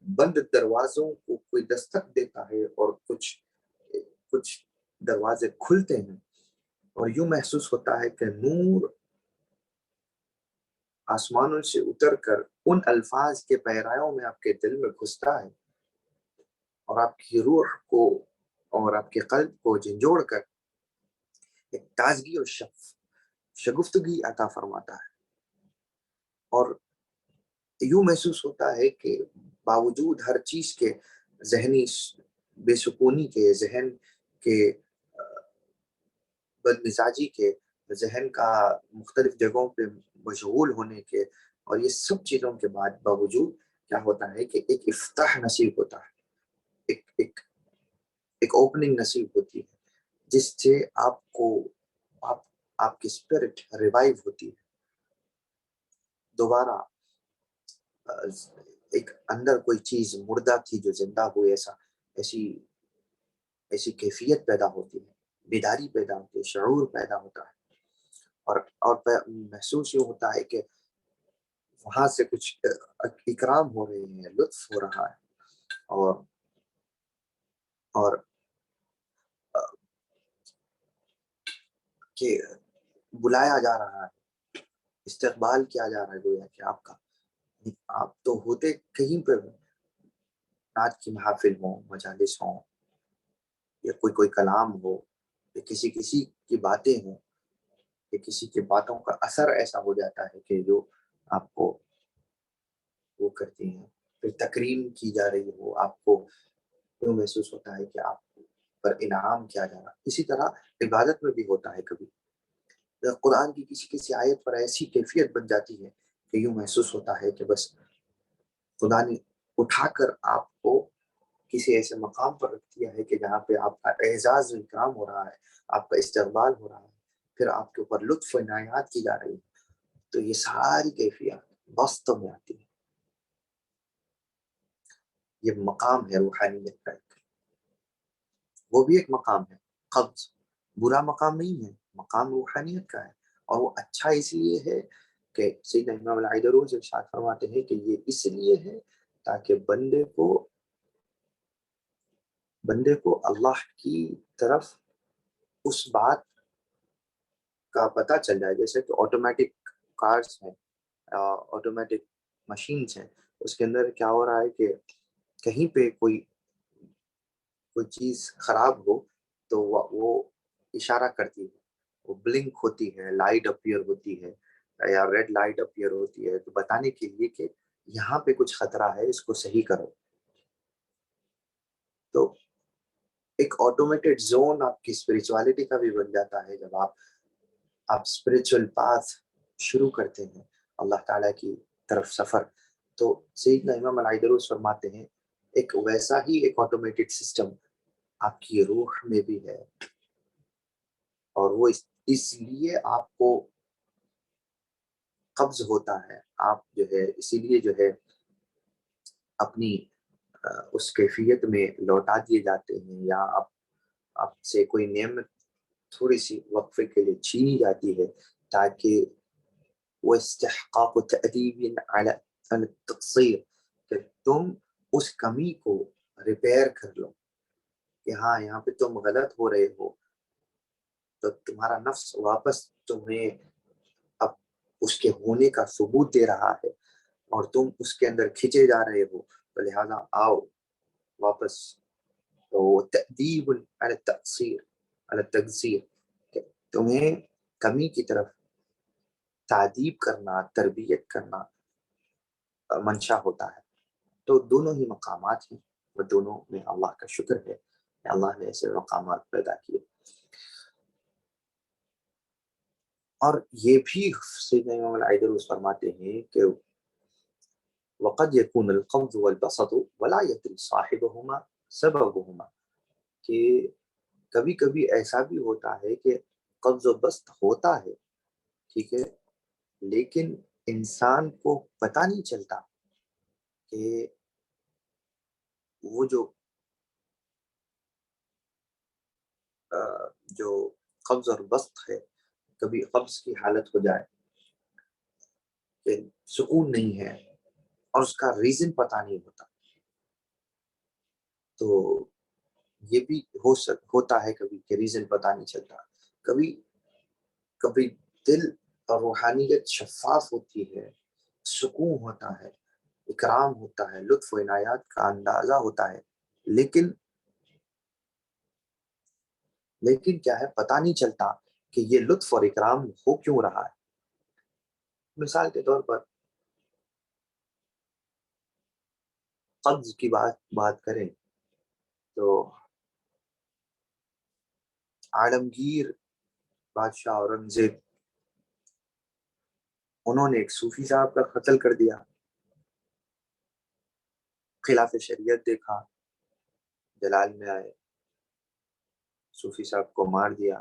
Speaker 3: بند دروازوں کو کوئی دستک دیتا ہے اور کچھ دروازے کھلتے ہیں، اور یوں محسوس ہوتا ہے کہ نور آسمانوں سے اتر کر ان الفاظ کے پیرایوں میں آپ کے دل میں گھستا ہے اور آپ کی روح کو اور آپ کے قلب کو جھنجھوڑ کر ایک تازگی اور شگفتگی عطا فرماتا ہے، اور یوں محسوس ہوتا ہے کہ باوجود ہر چیز کے ذہنی بے سکونی کے، ذہن کے بد مزاجی کے، ذہن کا مختلف جگہوں پہ مشغول ہونے کے، اور یہ سب چیزوں کے بعد باوجود کیا ہوتا ہے کہ ایک افتتاح نصیب ہوتا ہے، ایک اوپننگ نصیب ہوتی ہے جس سے آپ کی اسپرٹ ریوائیو ہوتی ہے، دوبارہ ایک اندر کوئی چیز مردہ تھی جو زندہ ہوئی، ایسی کیفیت پیدا ہوتی ہے، بیداری پیدا ہوتی ہے، شعور پیدا ہوتا ہے، اور محسوس یوں ہوتا ہے کہ وہاں سے کچھ اکرام ہو رہے ہیں، لطف ہو رہا ہے، اور کہ بلایا جا رہا ہے، استقبال کیا جا رہا ہے، گویا کہ آپ تو ہوتے کہیں پر نعت کی محافل ہوں، مجالس ہوں، یا کوئی کلام ہو، یا کسی کی باتیں ہوں، کہ کسی کی باتوں کا اثر ایسا ہو جاتا ہے کہ جو آپ کو وہ کرتی ہیں، پھر تکریم کی جا رہی ہو، آپ کو یوں محسوس ہوتا ہے کہ آپ پر انعام کیا جا رہا۔ اسی طرح عبادت میں بھی ہوتا ہے، کبھی قرآن کی کسی آیت پر ایسی کیفیت بن جاتی ہے کہ یوں محسوس ہوتا ہے کہ بس خدا نے اٹھا کر آپ کو کسی ایسے مقام پر رکھ دیا ہے کہ جہاں پہ آپ کا اعزاز و اکرام ہو رہا ہے، آپ کا استقبال ہو رہا ہے، پھر آپ کے اوپر لطف و عنایات کی جا رہی ہے، تو یہ ساری کیفیات وسط میں آتی ہے. یہ مقام ہے روحانیت کا، وہ بھی ایک مقام ہے. قبض برا مقام نہیں ہے، مقام روحانیت کا ہے، اور وہ اچھا اس لیے ہے کہ سیدنا امام العیدروس ارشاد فرماتے ہیں کہ یہ اس لیے ہے تاکہ بندے کو اللہ کی طرف اس بات کا پتہ چل جائے. جیسے کہ آٹومیٹک کارز ہیں، آٹومیٹک مشینز ہیں، اس کے اندر کیا ہو رہا ہے کہ کہیں پہ کوئی چیز خراب ہو تو وہ اشارہ کرتی ہے، وہ بلنک ہوتی ہے، لائٹ اپیئر ہوتی ہے یا ریڈ لائٹ اپیئر ہوتی ہے، تو بتانے کے لیے کہ یہاں پہ کچھ خطرہ ہے، اس کو صحیح کرو. تو ایک آٹومیٹڈ زون آپ کی اسپرچوالٹی کا بھی بن جاتا ہے جب آپ اسپرچول پاتھ شروع کرتے ہیں اللہ تعالیٰ کی طرف سفر. تو سیدنا امام العیدروس فرماتے ہیں ایک ویسا ہی ایک آٹومیٹڈ سسٹم آپ کی روح میں بھی ہے، اور وہ اس لیے آپ کو قبض ہوتا ہے، آپ جو ہے اسی لیے جو ہے اپنی اس کیفیت میں لوٹا دیے جاتے ہیں، یا آپ سے کوئی نعمت تھوڑی سی وقفے کے لیے چھینی جاتی ہے تاکہ وہ استحقاق و تأدیب علی التقصیر، کہ تم اس کمی کو ریپیئر کر لو، کہ ہاں یہاں پہ تم غلط ہو رہے ہو، تو تمہارا نفس واپس تمہیں اب اس کے ہونے کا ثبوت دے رہا ہے اور تم اس کے اندر کھینچے جا رہے ہو، تو لہذا آؤ واپس. تو تأدیب علی التقصیر علی التقصیر، کہ تمہیں کمی کی طرف تعدیب کرنا، تربیت کرنا منشا ہوتا ہے. تو دونوں ہی مقامات ہیں، اور دونوں میں اللہ کا شکر ہے کہ اللہ نے ایسے مقامات پیدا کیے. اور یہ بھی سیدنا امام العیدروس فرماتے ہیں کہ وقد يكون القبض والبسط ولا يدري صاحبهما سببهما، کہ کبھی کبھی ایسا بھی ہوتا ہے کہ قبض و بسط ہوتا ہے، ٹھیک ہے، لیکن انسان کو پتہ نہیں چلتا کہ وہ جو قبض اور بسط ہے، کبھی قبض کی حالت ہو جائے کہ سکون نہیں ہے اور اس کا ریزن پتہ نہیں ہوتا، تو یہ بھی ہوتا ہے کبھی کہ ریزن پتہ نہیں چلتا. کبھی دل اور روحانیت شفاف ہوتی ہے، سکون ہوتا ہے، اکرام ہوتا ہے، لطف و عنایات کا اندازہ ہوتا ہے، لیکن کیا ہے، پتہ نہیں چلتا کہ یہ لطف اور اکرام ہو کیوں رہا ہے. مثال کے طور پر قبض کی بات کریں تو عالمگیر بادشاہ اورنگزیب، انہوں نے ایک صوفی صاحب کا قتل کر دیا، خلاف شریعت دیکھا، جلال میں آئے، صوفی صاحب کو مار دیا.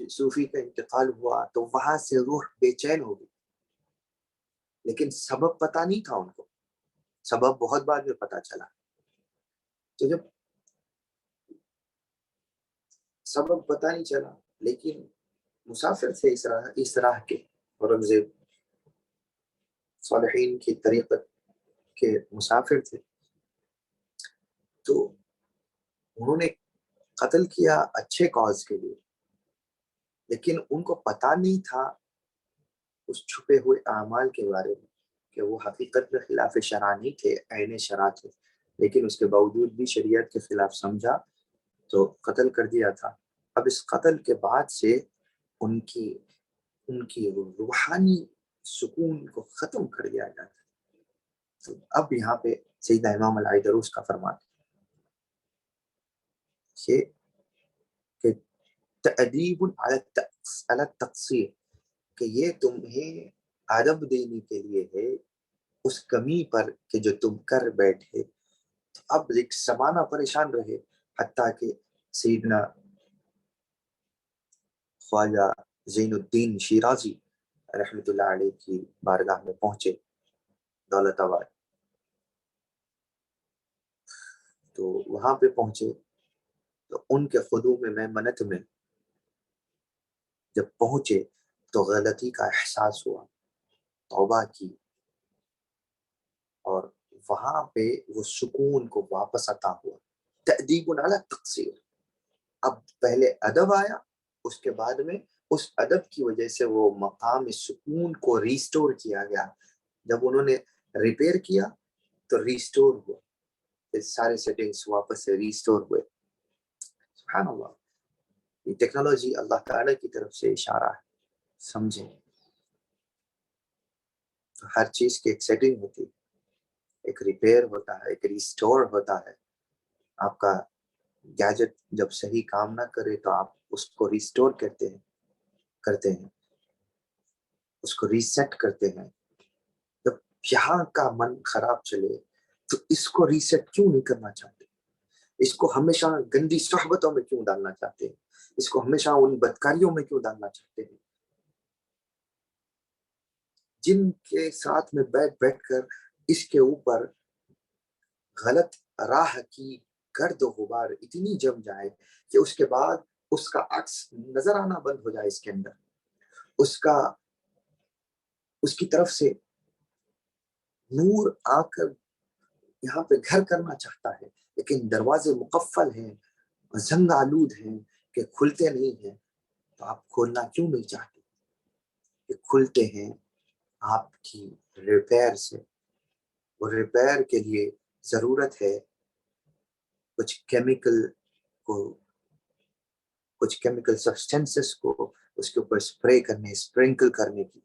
Speaker 3: صوفی کا انتقال ہوا تو وہاں سے روح بے چین ہو گئی، لیکن سبب پتہ نہیں تھا ان کو، سبب بہت بعد میں پتہ چلا. تو جب سبب پتہ نہیں چلا، لیکن مسافر تھے اس راہ کے، اورنگزیب صالحین کی طریقت کے مسافر تھے، تو انہوں نے قتل کیا اچھے کاز کے لیے، لیکن ان کو پتہ نہیں تھا اس چھپے ہوئے اعمال کے بارے میں کہ وہ حقیقت میں خلاف شرع نہیں تھے، عین شرع تھے، لیکن اس کے باوجود بھی شریعت کے خلاف سمجھا تو قتل کر دیا تھا. اب اس قتل کے بعد سے ان کی روحانی سکون کو ختم کر دیا جاتا ہے. تو اب یہاں پہ سیدنا امام العیدروس کا فرمان ہے کہ تأدیب علی التقصیر، کہ یہ تمہیں ادب دینے کے لیے ہے اس کمی پر کہ جو تم کر بیٹھے، اب ایک زمانہ پریشان رہے، حتیٰ کہ سیدنا خواجہ زین الدین شیرازی رحمۃ اللہ علیہ کی بارگاہ میں پہنچے دولت آباد. تو وہاں پہ پہنچے تو ان کے خضوع میں منت میں جب پہنچے تو غلطی کا احساس ہوا، توبہ کی، اور وہاں پہ وہ سکون کو واپس عطا ہوا. تأدیب علی تقصیر. اب پہلے ادب آیا، اس کے بعد میں اس ادب کی وجہ سے وہ مقام سکون کو ریسٹور کیا گیا. جب انہوں نے ریپیئر کیا تو ریسٹور ہوا، پھر سارے سیٹنگز واپس سے ریسٹور ہوئے. سبحان اللہ، یہ ٹیکنالوجی اللہ تعالیٰ کی طرف سے اشارہ ہے. سمجھیں، ہر چیز کی ایک سیٹنگ ہوتی ہے، ایک ریپیئر ہوتا ہے، ایک ریسٹور ہوتا ہے. آپ کا گیجٹ جب صحیح کام نہ کرے تو آپ اس کو ریسٹور کرتے ہیں، اس کو ریسیٹ کرتے ہیں. جب یہاں کا من خراب چلے تو اس کو ریسیٹ کیوں نہیں کرنا چاہتے؟ اس کو ہمیشہ گندی صحبتوں میں کیوں ڈالنا چاہتے ہیں؟ اس کو ہمیشہ ان بدکاریوں میں کیوں ڈالنا چاہتے ہیں؟ جن کے ساتھ میں بیٹھ کر اس کے اوپر غلط راہ کی گرد و غبار اتنی جم جائے کہ اس کے بعد اس کا عکس نظر آنا بند ہو جائے. اس کے اندر اس کی طرف سے نور آ کر یہاں پہ گھر کرنا چاہتا ہے، لیکن دروازے مقفل ہیں، زنگ آلود ہیں کہ کھلتے نہیں ہیں. تو آپ کھولنا کیوں نہیں چاہتے؟ کہ کھلتے ہیں آپ کی ریپیئر سے. اور ریپیئر کے لیے ضرورت ہے کچھ کیمیکل سبسٹینسز کو اس کے اوپر اسپرے کرنے، اسپرنکل کرنے کی.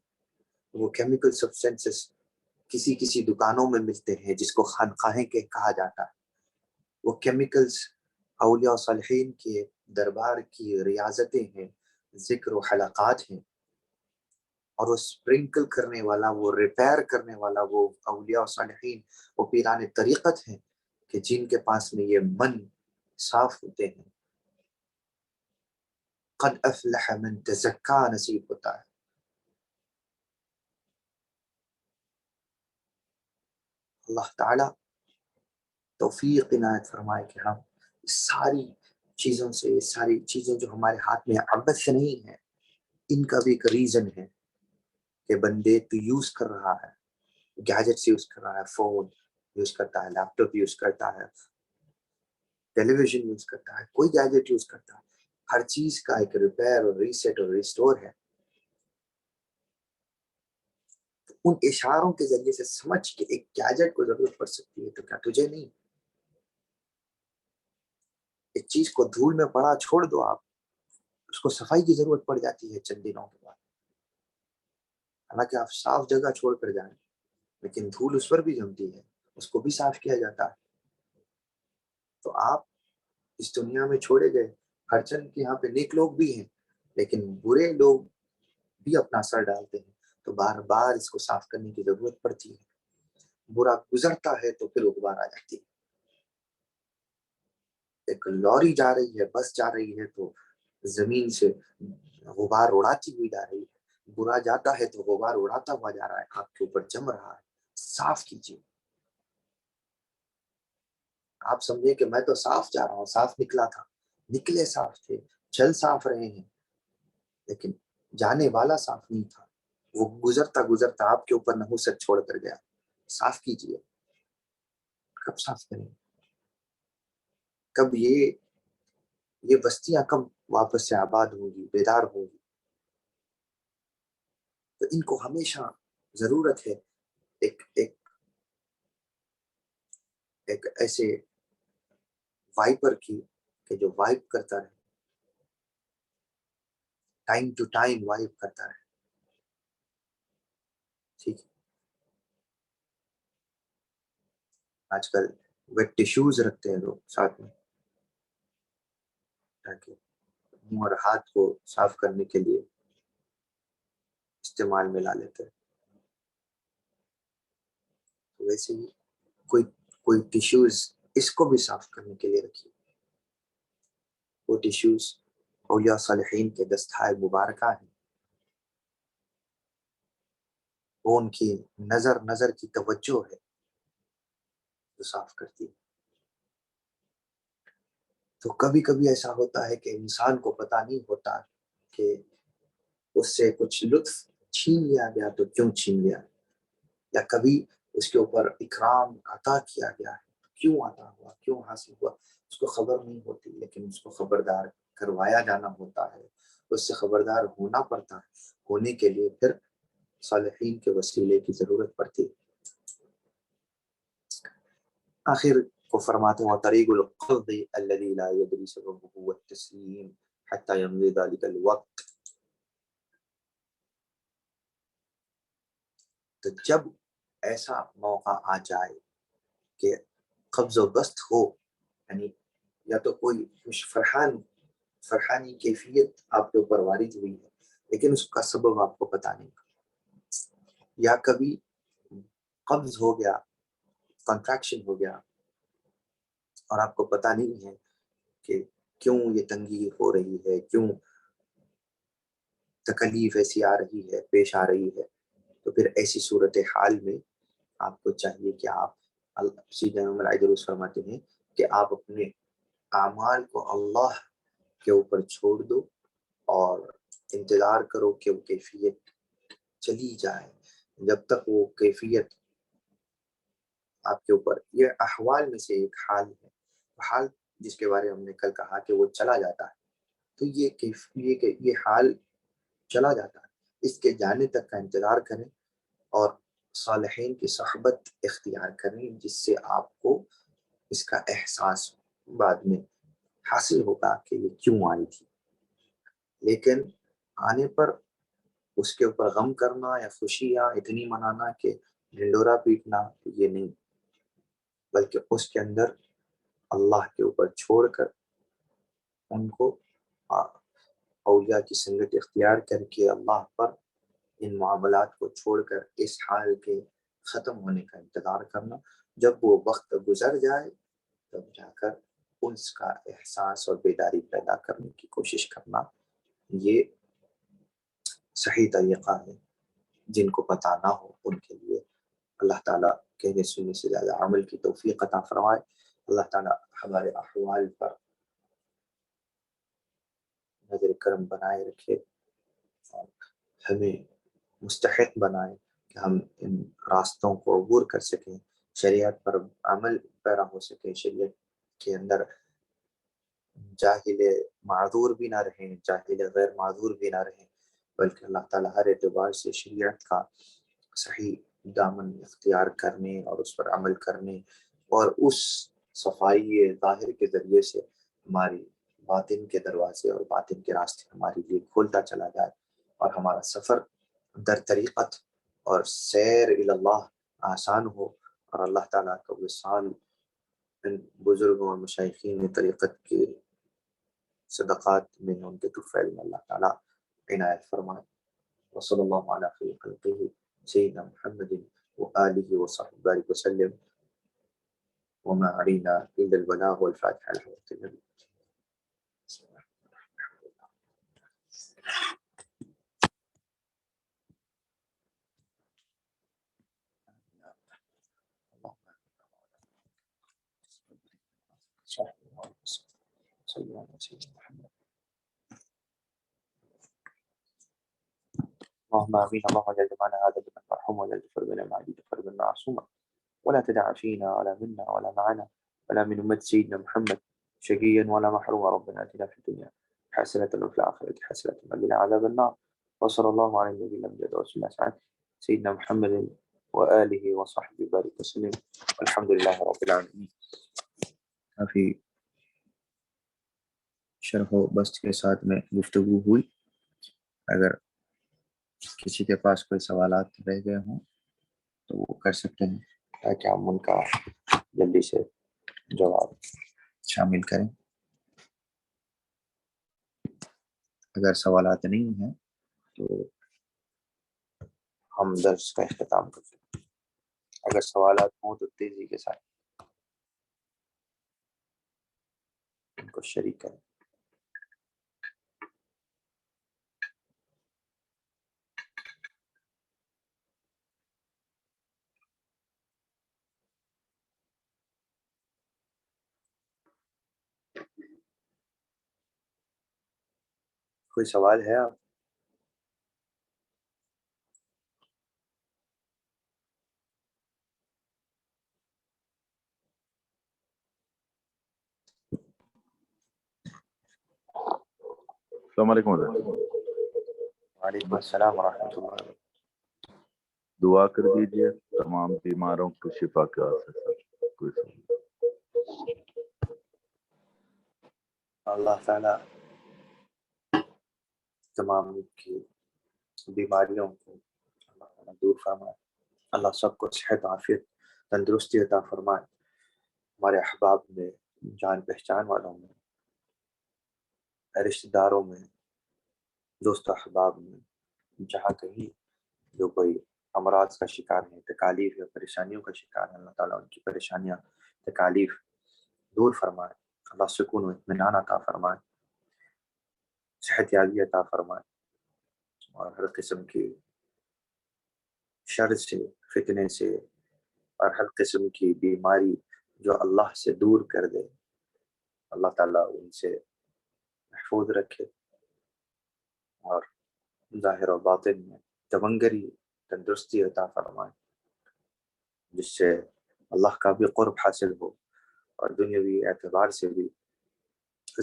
Speaker 3: وہ کیمیکل سبسٹینسز کسی دکانوں میں ملتے ہیں جس کو خانقاہیں کے کہا جاتا ہے. وہ کیمیکلز اولیاء و صالحین کے دربار کی ریاضتیں ہیں، ذکر و حلقات ہیں. اور وہ اسپرنکل کرنے والا، وہ ریپیئر کرنے والا وہ اولیاء و صالحین، وہ پیران طریقت ہیں کہ جن کے پاس میں یہ من صاف ہوتے ہیں. قد افلح من تزکا نصیب ہوتا ہے. اللہ تعالیٰ توفیق عنایت فرمائے کہ ہم ساری چیزوں سے، ساری چیزیں جو ہمارے ہاتھ میں عبث سے نہیں ہیں، ان کا بھی ایک ریزن ہے کہ بندے تو یوز کر رہا ہے، گیجٹس یوز کر رہا ہے، فون یوز کرتا ہے، لیپ ٹاپ یوز کرتا ہے، ٹیلی ویژن یوز کرتا ہے، کوئی گیجٹ یوز کرتا ہے. ہر چیز کا ایک ریپیئر اور ریسیٹ اور ریسٹور ہے. ان اشاروں کے ذریعے سے سمجھ کہ ایک گیجٹ کو ضرورت پڑ سکتی ہے تو کیا تجھے نہیں؟ ایک چیز کو دھول میں پڑا چھوڑ دو آپ، اس کو صفائی کی ضرورت پڑ جاتی ہے چند دنوں کے بعد. حالانکہ آپ صاف جگہ چھوڑ کر جائیں لیکن دھول اس پر بھی جمتی ہے، اس کو بھی صاف کیا جاتا ہے. تو آپ اس دنیا میں چھوڑے گئے، ہر چند کے یہاں پہ نیک لوگ بھی ہیں لیکن برے لوگ بھی اپنا اثر ڈالتے ہیں. تو بار بار اس کو صاف کرنے کی ضرورت پڑتی ہے. برا گزرتا ہے تو پھر غبار آ جاتی ہے. ایک لوری جا رہی ہے، بس جا رہی ہے تو زمین سے غبار اڑاتی ہوئی جا رہی ہے. برا جاتا ہے تو غبار اڑاتا ہوا جا رہا ہے، آپ کے اوپر جم رہا ہے. صاف کیجیے. آپ سمجھے کہ میں تو صاف جا رہا ہوں، صاف نکلا تھا، نکلے صاف تھے، چل صاف رہے ہیں، لیکن جانے والا صاف نہیں تھا. وہ گزرتا گزرتا آپ کے اوپر نحوست چھوڑ کر گیا. صاف کیجیے. کب صاف کریں؟ کب یہ بستیاں کب واپس سے آباد ہوں گی، بیدار ہوں گی؟ تو ان کو ہمیشہ ضرورت ہے ایک ایسے وائپر کی کہ جو وائپ کرتا رہے، ٹائم ٹو ٹائم وائپ کرتا رہے. ٹھیک ہے. آج کل ویٹ ٹیشوز رکھتے ہیں لوگ ساتھ میں تاکہ منہ اور ہاتھ کو صاف کرنے کے لیے استعمال میں لا لیتے ہیں. تو ویسے ہی کوئی ٹیشوز اس کو بھی صاف کرنے کے لیے رکھیے. وہ ٹیشوز اولیاء صالحین کے دستہائے مبارکہ ہیں، وہ ان کی نظر کی توجہ ہے جو صاف کرتی ہے. تو کبھی کبھی ایسا ہوتا ہے کہ انسان کو پتہ نہیں ہوتا کہ اس سے کچھ لطف چھین لیا گیا تو کیوں چھین لیا، یا کبھی اس کے اوپر اکرام عطا کیا گیا ہے کیوں عطا ہوا، کیوں حاصل ہوا، اس کو خبر نہیں ہوتی، لیکن اس کو خبردار کروایا جانا ہوتا ہے، اس سے خبردار ہونا پڑتا ہے. ہونے کے لیے پھر صالحین کے وسیلے کی ضرورت پڑتی ہے. آخر کو فرماتے ہیں وَطَرِيقُ الْقَرْضِ الَّذِي لَا يَدْرِي سَبَبُهُ وَالتَّسْلِيمُ حَتَّى يَمْضِيَ ذَلِكَ الْوَقْتِ. تو جب ایسا موقع آ جائے کہ قبض و بست ہو، یعنی یا تو کوئی کچھ فرحانی کیفیت آپ کے اوپر وارد ہوئی ہے لیکن اس کا سبب آپ کو پتہ نہیں، یا کبھی قبض ہو گیا، کنٹریکشن ہو گیا اور آپ کو پتہ نہیں ہے کہ کیوں یہ تنگی ہو رہی ہے، کیوں تکلیف ایسی آ رہی ہے، پیش آ رہی ہے، تو پھر ایسی صورتحال میں آپ کو چاہیے کہ آپ سیدنا امام العجلوس فرماتے ہیں کہ آپ اپنے اعمال کو اللہ کے اوپر چھوڑ دو اور انتظار کرو کہ وہ کیفیت چلی جائے. جب تک وہ کیفیت آپ کے اوپر، یہ احوال میں سے ایک حال ہے، حال جس کے بارے میں ہم نے کل کہا کہ وہ چلا جاتا ہے، تو یہ حال چلا جاتا ہے، اس کے جانے تک کا انتظار کریں اور صالحین کی صحبت اختیار کریں جس سے آپ کو اس کا احساس بعد میں حاصل ہوگا کہ یہ کیوں آئی تھی. لیکن آنے پر اس کے اوپر غم کرنا یا خوشیاں اتنی منانا کہ ڈھنڈورا پیٹنا، یہ نہیں، بلکہ اس کے اندر اللہ کے اوپر چھوڑ کر ان کو اولیاء کی سنگت اختیار کر کے اللہ پر ان معاملات کو چھوڑ کر اس حال کے ختم ہونے کا انتظار کرنا. جب وہ وقت گزر جائے تب جا کر اس کا احساس اور بیداری پیدا کرنے کی کوشش کرنا، یہ صحیح طریقہ ہے. جن کو پتہ نہ ہو ان کے لیے اللہ تعالیٰ کہنے سننے سے زیادہ عمل کی توفیق عطا فرمائے. اللہ تعالیٰ ہمارے احوال پر نظر کرم بنائے رکھے اور ہمیں مستحق بنائے کہ ہم ان راستوں کو عبور کر سکیں، شریعت پر عمل پیرا ہو سکے، شریعت کے اندر جاہل معذور بھی نہ رہیں، جاہل غیر معذور بھی نہ رہیں، بلکہ اللہ تعالیٰ ہر اعتبار سے شریعت کا صحیح دامن اختیار کرنے اور اس پر عمل کرنے اور اس صفائی ظاہر کے ذریعے سے ہماری باطن کے دروازے اور باطن کے راستے ہمارے لیے کھولتا چلا جائے اور ہمارا سفر در طریقت اور سیر اللہ آسان ہو، اور اللہ تعالیٰ کا وصال ان بزرگوں اور مشایخین طریقت کے صدقات میں ان کے طفیل میں اللہ تعالیٰ عنایت فرمائے. وصلی اللہ علیہ خیر خلقہ سیدنا محمد وآلہ وصحبہ وسلم وما علینا الا البلاغ والفاتحہ لحضرت النبی. صلی اللہ علیہ وسلم. اللهم آمين. اللهم اجعل جمعنا هذا جمعا مرحوما ولا تفرقنا مع عيد فرقا معصوما ولا تدع فينا ولا منا ولا معنا ولا من أمة سيدنا محمد شقيا ولا محروما. ربنا آتنا في الدنيا حسنة وفي الآخرة حسنة وقنا عذاب النار. وصلى الله على النبي الأمجد ورسول الله سعد سيدنا محمد وآله وصحبه وبارك وسلم والحمد لله رب العالمين. کافی شرح و بسط کے ساتھ میں گفتگو ہوئی. اگر کسی کے پاس کوئی سوالات رہ گئے ہوں تو وہ کر سکتے ہیں تاکہ ہم ان کا جلدی سے جواب شامل کریں. اگر سوالات نہیں ہیں تو ہم درس کا اختتام کرتے ہیں. اگر سوالات ہوں تو تیزی کے ساتھ. کو شریک کریں. کوئی سوال ہے آپ؟
Speaker 1: السلام علیکم حضرت.
Speaker 3: وعلیکم السلام ورحمۃ اللہ وبرکاتہ.
Speaker 1: دعا کر دیجیے تمام بیماروں کو شفا کے واسطے سر. کوئی سوال؟
Speaker 3: اللہ تعالیٰ تمام کی بیماریوں کو اللہ تعالیٰ دور فرمائے. اللہ سب کو صحت عافیت تندرستی عطا فرمائے. ہمارے احباب میں جان پہچان والوں میں رشتہ داروں میں دوست احباب میں جہاں کہیں جو کوئی امراض کا شکار ہیں تکالیف یا پریشانیوں کا شکار ہیں اللہ تعالیٰ ان کی پریشانیاں تکالیف دور فرمائے. اللہ سکون و اطمینان عطا فرمائے صحت یابی عطا فرمائے اور ہر قسم کی شر سے فتنے سے اور ہر قسم کی بیماری جو اللہ سے دور کر دے اللہ تعالیٰ ان سے محفوظ رکھے اور ظاہر و باطن میں تمنگری تندرستی عطا فرمائے جس سے اللہ کا بھی قرب حاصل ہو اور دنیاوی اعتبار سے بھی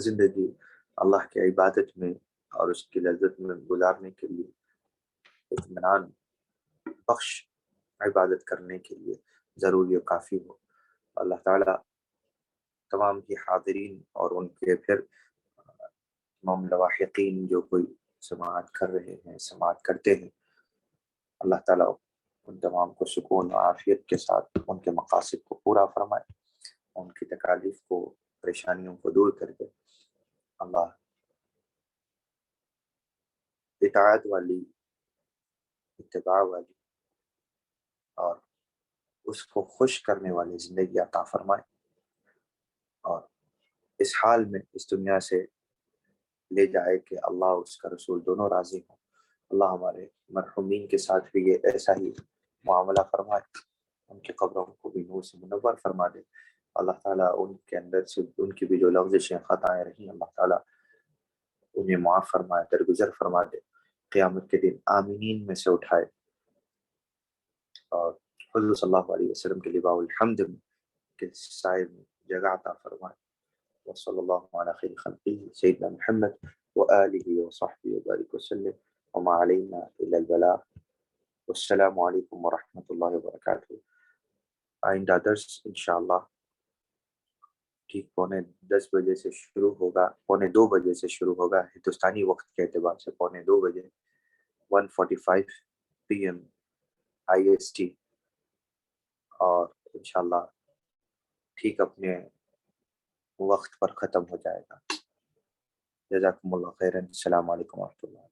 Speaker 3: زندگی اللہ کی عبادت میں اور اس کی لذت میں گزارنے کے لیے اطمینان بخش عبادت کرنے کے لیے ضروری و کافی ہو. اللہ تعالیٰ تمام ہی حاضرین اور ان کے پھر تمام لواحقین جو کوئی سماعت کر رہے ہیں سماعت کرتے ہیں اللہ تعالیٰ ان تمام کو سکون و عافیت کے ساتھ ان کے مقاصد کو پورا فرمائے ان کی تکالیف کو پریشانیوں کو دور کر دے. اللہ اطاعت والی اتباع والی اور اس کو خوش کرنے والی زندگی عطا فرمائے اور اس حال میں اس دنیا سے لے جائے کہ اللہ اس کا رسول دونوں راضی ہوں. اللہ ہمارے مرحومین کے ساتھ بھی یہ ایسا ہی معاملہ فرمائے ان کی قبروں کو بھی نور سے منور فرما دے. اللہ تعالیٰ ان کے اندر سے ان کی بھی جو لغزشیں خطائیں رہیں اللہ تعالیٰ انہیں معاف فرمائے درگزر فرما دے قیامت کے دن آمینین میں سے اٹھائے اور حضور صلی اللہ علیہ وسلم کے لواء الحمد کے سائے میں جگہ عطا فرمائے. وصلی اللہ علی خیر خلقہ سیدنا محمد وآلہ وصحبہ وبارک وسلم وما علینا الا البلاغ. والسلام علیکم ورحمۃ اللہ وبرکاتہ. آئندہ درس انشاءاللہ ٹھیک 9:45 بجے سے شروع ہوگا 2:45 بجے سے شروع ہوگا ہندوستانی وقت کے اعتبار سے 2:45 بجے 1:45 PM IST اور انشاءاللہ ٹھیک اپنے وقت پر ختم ہو جائے گا. جزاکم اللہ خیرا. السلام علیکم ورحمۃ اللہ.